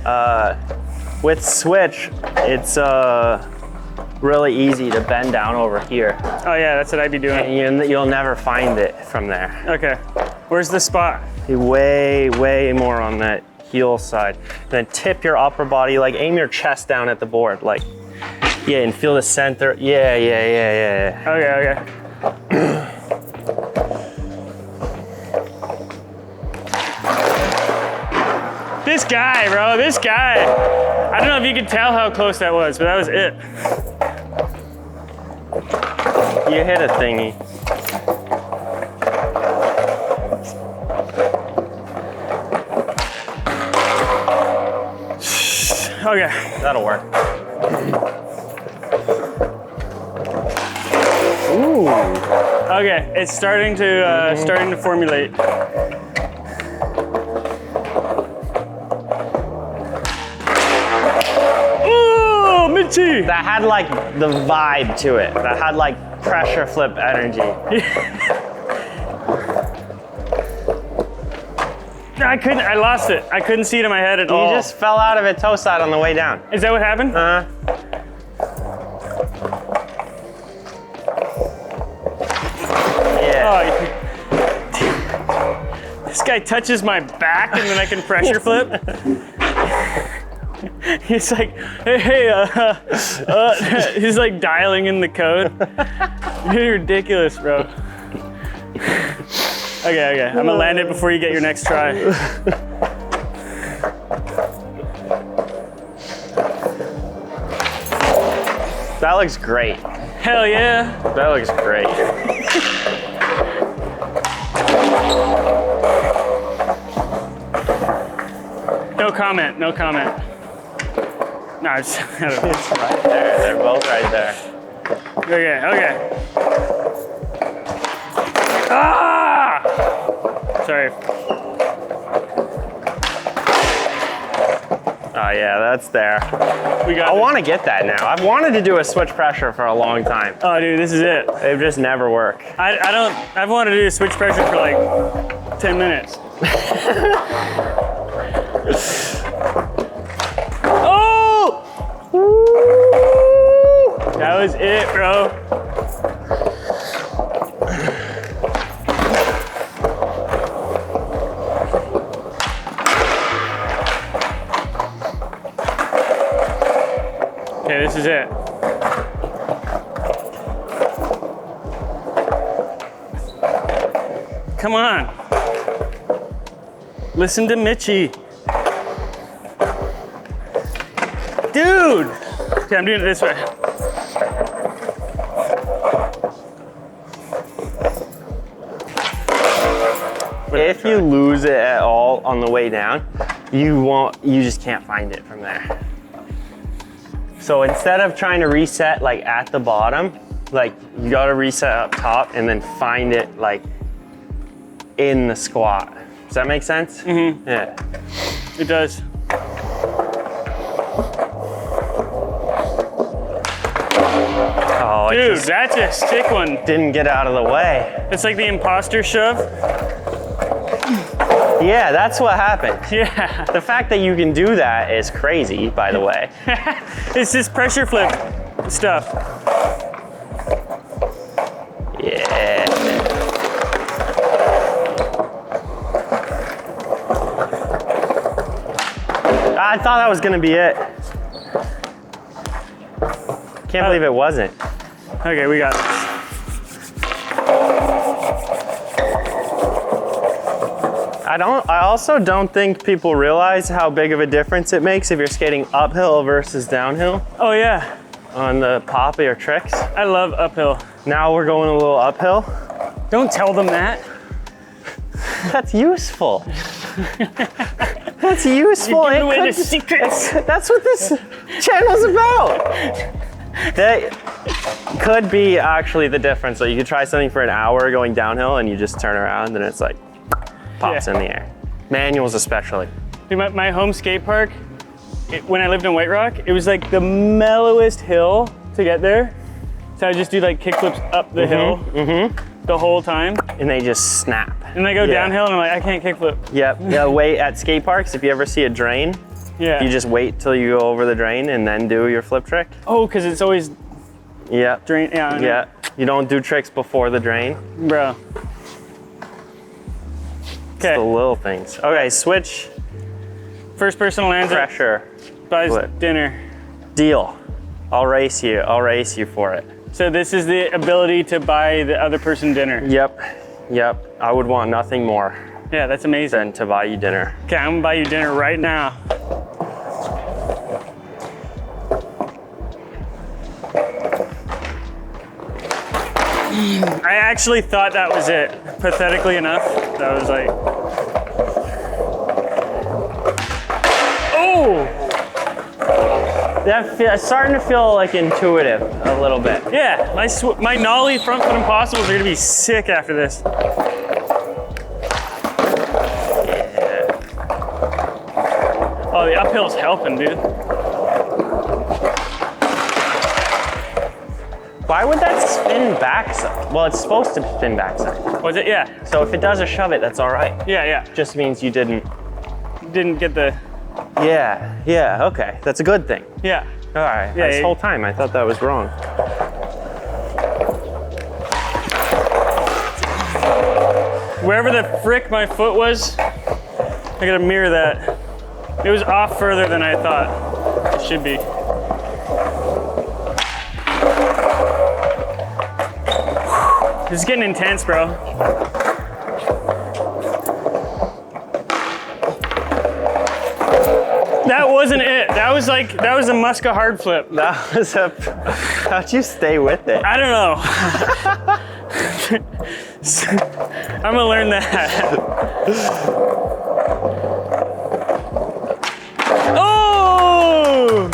dark. same. With switch, it's really easy to bend down over here. Oh yeah, that's what I'd be doing. And you'll never find it from there. Okay, where's the spot? Be way more on that heel side. Then tip your upper body, like aim your chest down at the board, like, yeah, and feel the center. Yeah. Okay. This guy, bro, this guy. I don't know if you could tell how close that was, but that was it. You hit a thingy. Okay. That'll work. Ooh. Okay, it's starting to formulate. Ooh, Mitchie! That had like the vibe to it. That had like pressure flip energy. I lost it. I couldn't see it in my head at all. You just fell out of it toe side on the way down. Is that what happened? Yeah. Oh, this guy touches my back and then I can pressure flip. He's like, hey, he's like dialing in the code. You're ridiculous, bro. Okay. I'm gonna land it before you get your next try. That looks great. Hell yeah. That looks great. No comment. No, it's It's right there. They're both right there. okay. Ah! Sorry. Oh yeah, that's there. We got I want to get that now. I've wanted to do a switch pressure for a long time. Oh, dude, this is it. They just never work. I've wanted to do switch pressure for like 10 minutes. Oh! That was it, bro. This is it. Come on. Listen to Mitchie. Dude! Okay, I'm doing it this way. If you lose it at all on the way down, you just can't find it from there. So instead of trying to reset like at the bottom, like you gotta reset up top and then find it like in the squat. Does that make sense? Mm-hmm. Yeah. It does. Oh, it Dude, just that's a sick one. didn't get out of the way. It's like the imposter shove. Yeah, that's what happened. Yeah. The fact that you can do that is crazy, by the way. It's this pressure flip stuff. Yeah. I thought that was gonna be it. Can't believe it wasn't. Okay, we got this. I also don't think people realize how big of a difference it makes if you're skating uphill versus downhill Oh yeah, on the pop of your tricks. I love uphill. Now we're going a little uphill. Don't tell them that. That's useful. That's useful. You're giving away the It could- secrets. That's what this channel's about. That could be actually the difference. So you could try something for an hour going downhill and you just turn around and it's like pops Yeah. in the air. Manuals especially. Dude, my home skate park, when I lived in White Rock, it was like the mellowest hill to get there. So I just do like kickflips up the hill the whole time. And they just snap. And I go Yeah. downhill and I'm like, I can't kickflip. Yep. Yeah, wait at skate parks, if you ever see a drain, Yeah. you just wait till you go over the drain and then do your flip trick. Oh, because it's always Yep. drain. Yeah. I know. Yeah. You don't do tricks before the drain. Bro. The Okay. little things. Okay, switch First person lands it, pressure. buys flip. dinner. Deal. I'll race you. I'll race you for it. So this is the ability to buy the other person dinner. Yep. Yep. I would want nothing more Yeah, that's amazing. than to buy you dinner. Okay, I'm gonna buy you dinner right now. I actually thought that was it. Pathetically enough, that was like, oh, It's starting to feel like intuitive a little bit. yeah, my nollie front foot impossibles are gonna be sick after this. Oh, the uphill's helping, dude. Why would that spin backside? Well, it's supposed to spin backside. Was it? Yeah, So if it does a shove it, that's all right. yeah. Just means you didn't. Didn't get the, Yeah. Okay. That's a good thing. yeah. All right. Yeah, This yeah. whole time I thought that was wrong. Wherever the frick my foot was, I gotta mirror that. It was off further than I thought it should be. This is getting intense, bro. That wasn't it. That was a Muska hard flip. That was a. How'd you stay with it? I don't know. I'm gonna learn that. Oh!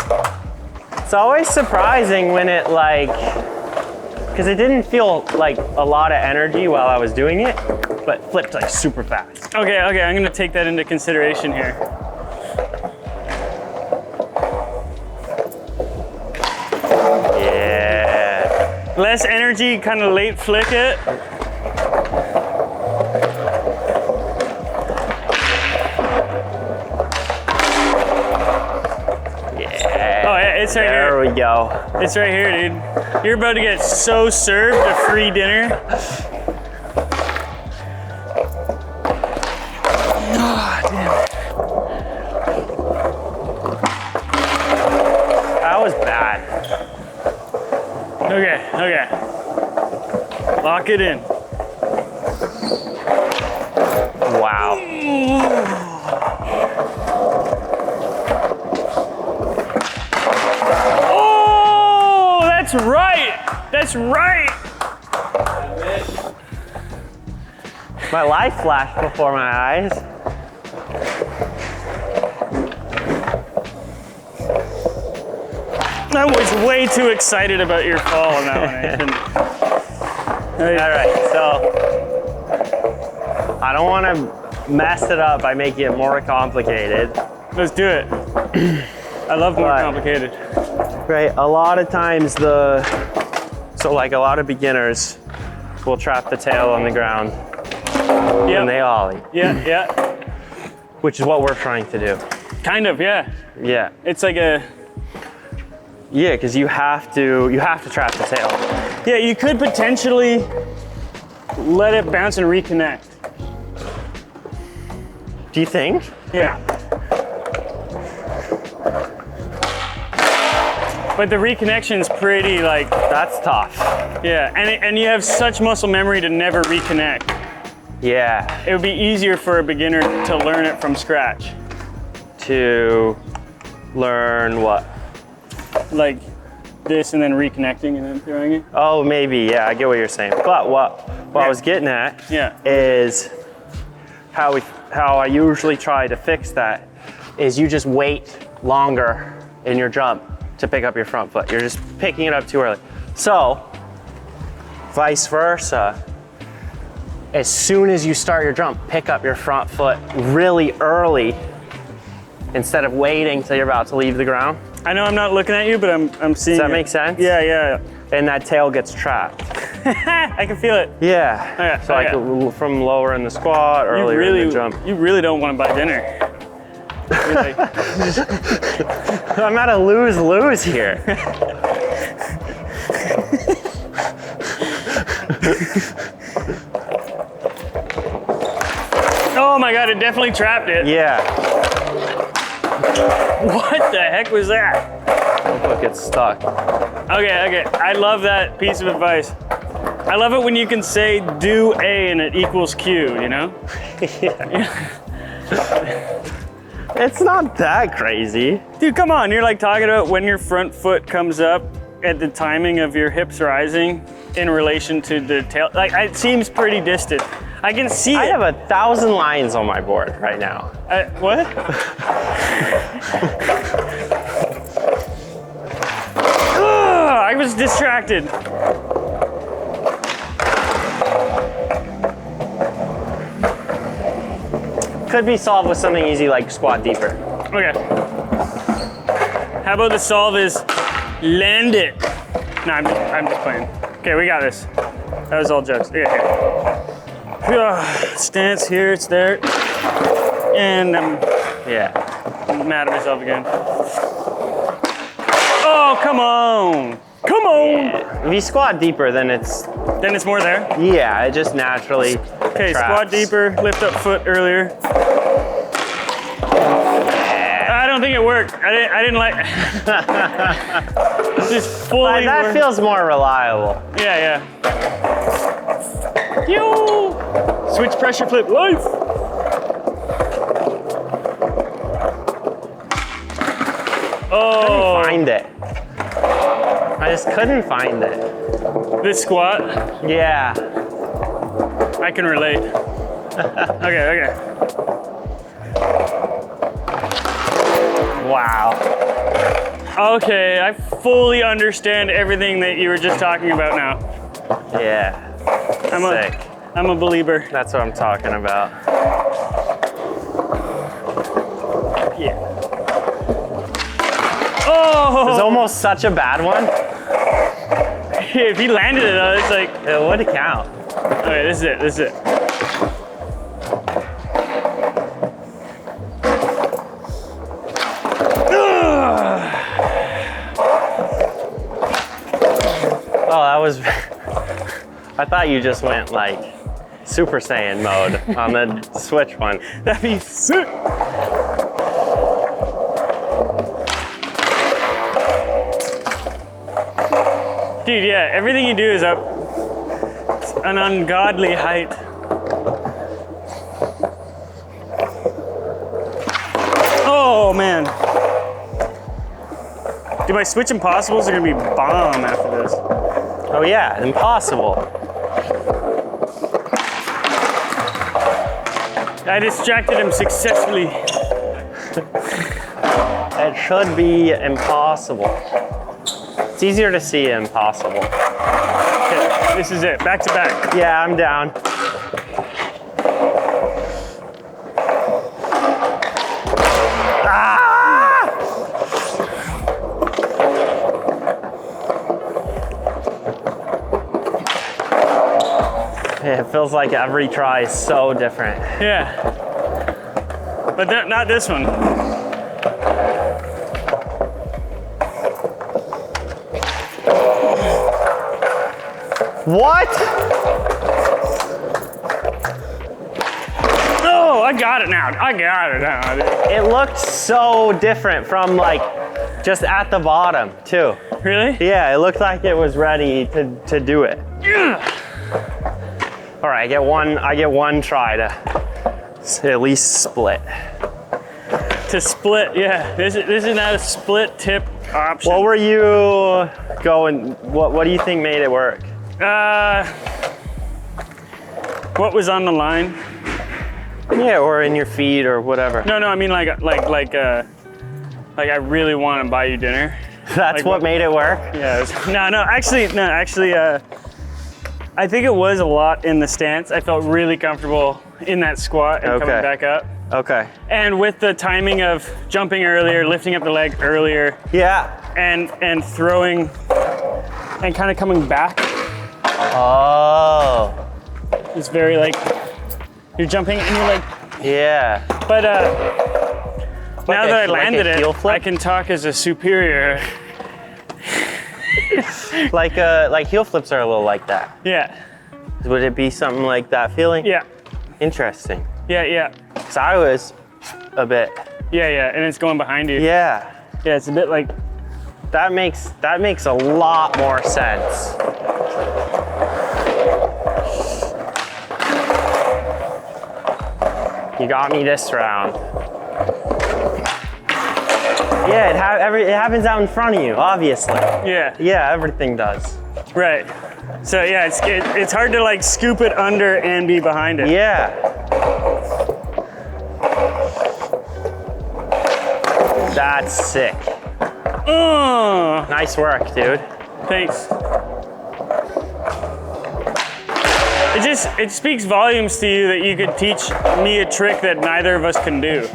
It's always surprising when it like, because it didn't feel like a lot of energy while I was doing it, but flipped like super fast. Okay, I'm gonna take that into consideration here. Yeah. Less energy, kind of late flick it. Yeah. Oh, yeah, it's right There here. we go. It's right here, dude. You're about to get so served a free dinner. That was bad. Okay. Lock it in. Wow. Oh, that's right. That's right. My life flashed before my eyes. I was way too excited about your fall on that one, Nathan. All right, so I don't want to mess it up by making it more complicated. Let's do it. I love more But- complicated. Right, a lot of times so like a lot of beginners will trap the tail on the ground and they Yeah, ollie, yeah. which is what we're trying to do. Kind of, yeah. Yeah, It's like a, yeah, because you have to trap the tail. yeah, you could potentially let it bounce and reconnect. Do you think? Yeah. But the reconnection's pretty like, That's tough. yeah, and you have such muscle memory to never reconnect. Yeah, It would be easier for a beginner to learn it from scratch. to learn what? Like this and then reconnecting and then throwing it. Oh, maybe. Yeah, I get what you're saying. But what I was getting at Yeah. is how I usually try to fix that is you just wait longer in your jump to pick up your front foot. You're just picking it up too early. So, vice versa, as soon as you start your jump, pick up your front foot really early instead of waiting till you're about to leave the ground. I know I'm not looking at you, but I'm seeing. Does that it. make sense? Yeah, yeah. And that tail gets trapped. I can feel it. Yeah. Okay, So like from lower in the squat, earlier in the jump. You really don't want to buy dinner. You're like, I'm at a lose-lose here. oh my God, it definitely trapped it. Yeah. What the heck was that? Look, it's stuck. Okay. I love that piece of advice. I love it when you can say do A and it equals Q, you know? It's not that crazy. Dude, come on. You're like talking about when your front foot comes up at the timing of your hips rising in relation to the tail. Like, it seems pretty distant. I can see I it. have 1,000 lines on my board right now. What? Ugh, I was distracted. Could be solved with something easy like squat deeper. Okay. How about the solve is land it? No, I'm just playing. Okay, we got this. That was all jokes. Okay, here. Stance here, it's there. And I'm Yeah. mad at myself again. Oh, come on. Come on. If you squat deeper, then it's, Then it's more there. yeah, it just naturally Okay, traps. squat deeper, lift up foot earlier. I don't think it worked. I didn't like. Just fully. That feels more reliable. Yeah. Yo! Switch pressure flip life. Oh, Find it. I just couldn't find it. this squat, Yeah. I can relate. Okay. Wow. Okay, I fully understand everything that you were just talking about now. Yeah. Sick. I'm a believer. That's what I'm talking about. Yeah. Oh! It's almost such a bad one. If he landed it, it's like, It would count. okay, this is it. Oh, that was. I thought you just went like Super Saiyan mode on the Switch one. That'd be sick. Dude, yeah, everything you do is up an ungodly height. Oh, man. Dude, my switch impossibles are gonna be bomb after this. Oh yeah, impossible. I distracted him successfully. It should be impossible. It's easier to see impossible. Okay, this is it, back to back. Yeah, I'm down. Ah! It feels like every try is so different. Yeah. But not this one. What? Oh, I got it now. I got it now. Dude. It looked so different from like just at the bottom too. Really? Yeah, it looked like it was ready to do it. All right, I get one try to at least split. To split, yeah. This is not a split tip option. What were you going, what do you think made it work? What was on the line? Yeah, or in your feet or whatever. No, I mean like I really want to buy you dinner. That's like what made it work? Yeah. Actually, I think it was a lot in the stance. I felt really comfortable in that squat and coming back up. Okay. And with the timing of jumping earlier, lifting up the leg earlier, Yeah. and throwing and kind of coming back, Oh. it's very like you're jumping and you're like. Yeah. But now that I like a landed heel it, flip? I can talk as a superior. Like heel flips are a little like that. Yeah. Would it be something like that feeling? Yeah. Interesting. Yeah. Cause I was a bit. Yeah. And it's going behind you. Yeah. Yeah, it's a bit like. That makes a lot more sense. You got me this round. Yeah, it happens out in front of you, obviously. Yeah. Yeah, everything does. Right. So yeah, it's hard to like scoop it under and be behind it. Yeah. That's sick. Oh, Nice work, dude. thanks. It speaks volumes to you that you could teach me a trick that neither of us can do.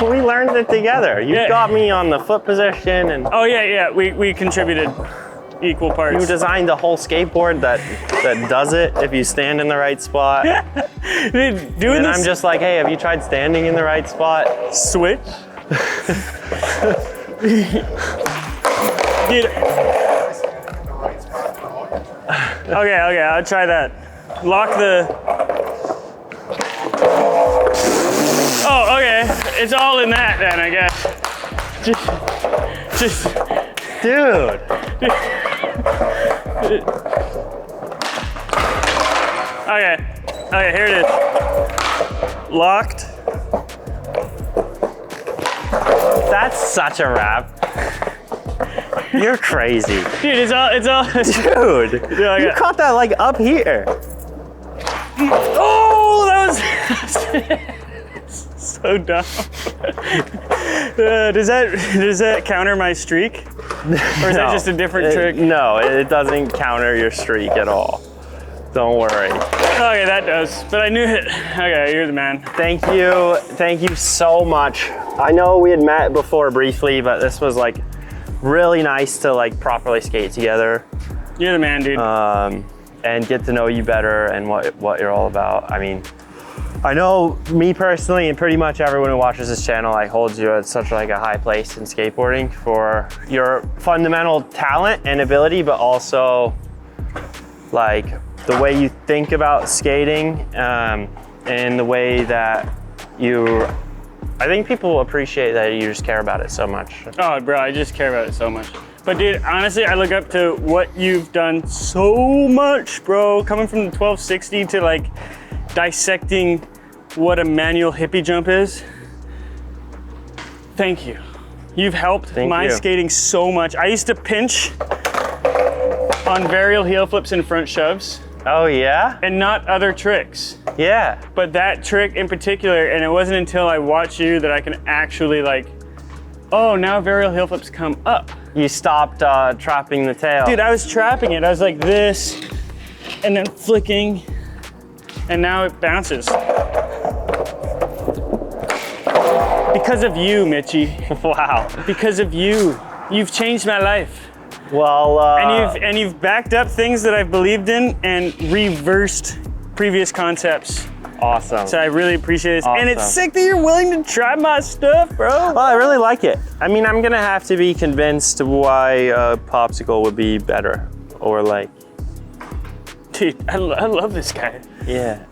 We learned it together. You Yeah. got me on the foot position, and Oh yeah. We contributed equal parts. you designed a whole skateboard that does it if you stand in the right spot. Dude, doing And this I'm just like, hey, have you tried standing in the right spot? switch. Dude, okay, I'll try that. Lock the. Oh, okay. It's all in that then, I guess. Just. Dude. Okay, here it is. Locked. That's such a wrap. You're crazy. Dude, it's all. Dude, Yeah, I you got- caught that like up here. Oh, that was so dumb. Does that counter my streak, or is that just a different trick? No, it doesn't counter your streak at all. Don't worry. Okay, that does. But I knew it. Okay, you're the man. Thank you so much. I know we had met before briefly, but this was like really nice to like properly skate together. You're the man, dude. And get to know you better and what you're all about. I mean, I know me personally and pretty much everyone who watches this channel, I hold you at such like a high place in skateboarding for your fundamental talent and ability, but also like the way you think about skating and the way that you I think people appreciate that you just care about it so much. Oh, bro, I just care about it so much. But dude, honestly, I look up to what you've done so much, bro. Coming from the 1260 to like dissecting what a manual hippie jump is. Thank you. You've helped my skating so much. I used to pinch on varial heel flips and front shoves. Oh yeah? And not other tricks. Yeah. But that trick in particular, and it wasn't until I watched you that I can actually like, oh, now varial heel flips come up. You stopped trapping the tail. Dude, I was trapping it. I was like this, and then flicking, and now it bounces. Because of you, Mitchie. Wow. Because of you. You've changed my life. Well, And you've backed up things that I've believed in and reversed previous concepts. awesome. So I really appreciate this. And it's Awesome. sick that you're willing to try my stuff, bro. Well, I really like it. I mean, I'm gonna have to be convinced why popsicle would be better, or like, Dude, I love this guy. yeah.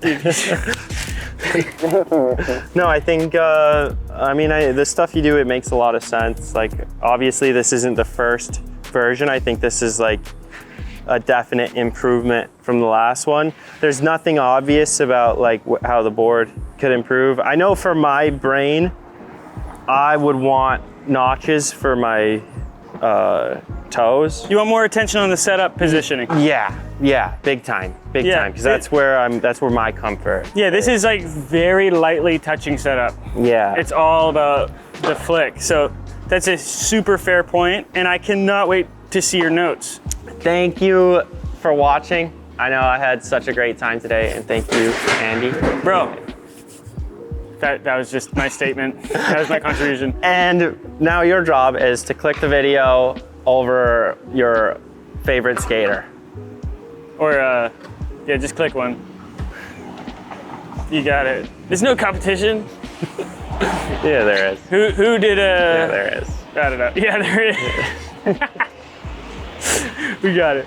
No, I think, I mean, the stuff you do, it makes a lot of sense. Like, obviously this isn't the first version. I think this is like a definite improvement from the last one. There's nothing obvious about like how the board could improve. I know for my brain, I would want notches for my toes. You want more attention on the setup positioning. Yeah, big time, Yeah, because that's where my comfort. Yeah, this is like very lightly touching setup. Yeah. It's all about the flick. So that's a super fair point, and I cannot wait to see your notes. Thank you for watching. I know I had such a great time today, and thank you, Andy. Bro, that was just my statement. That was my contribution. And now your job is to click the video over your favorite skater. Or, yeah, just click one. You got it. There's no competition. Yeah, there is. Who did Yeah, there is. I don't know. Yeah, there is. We got it.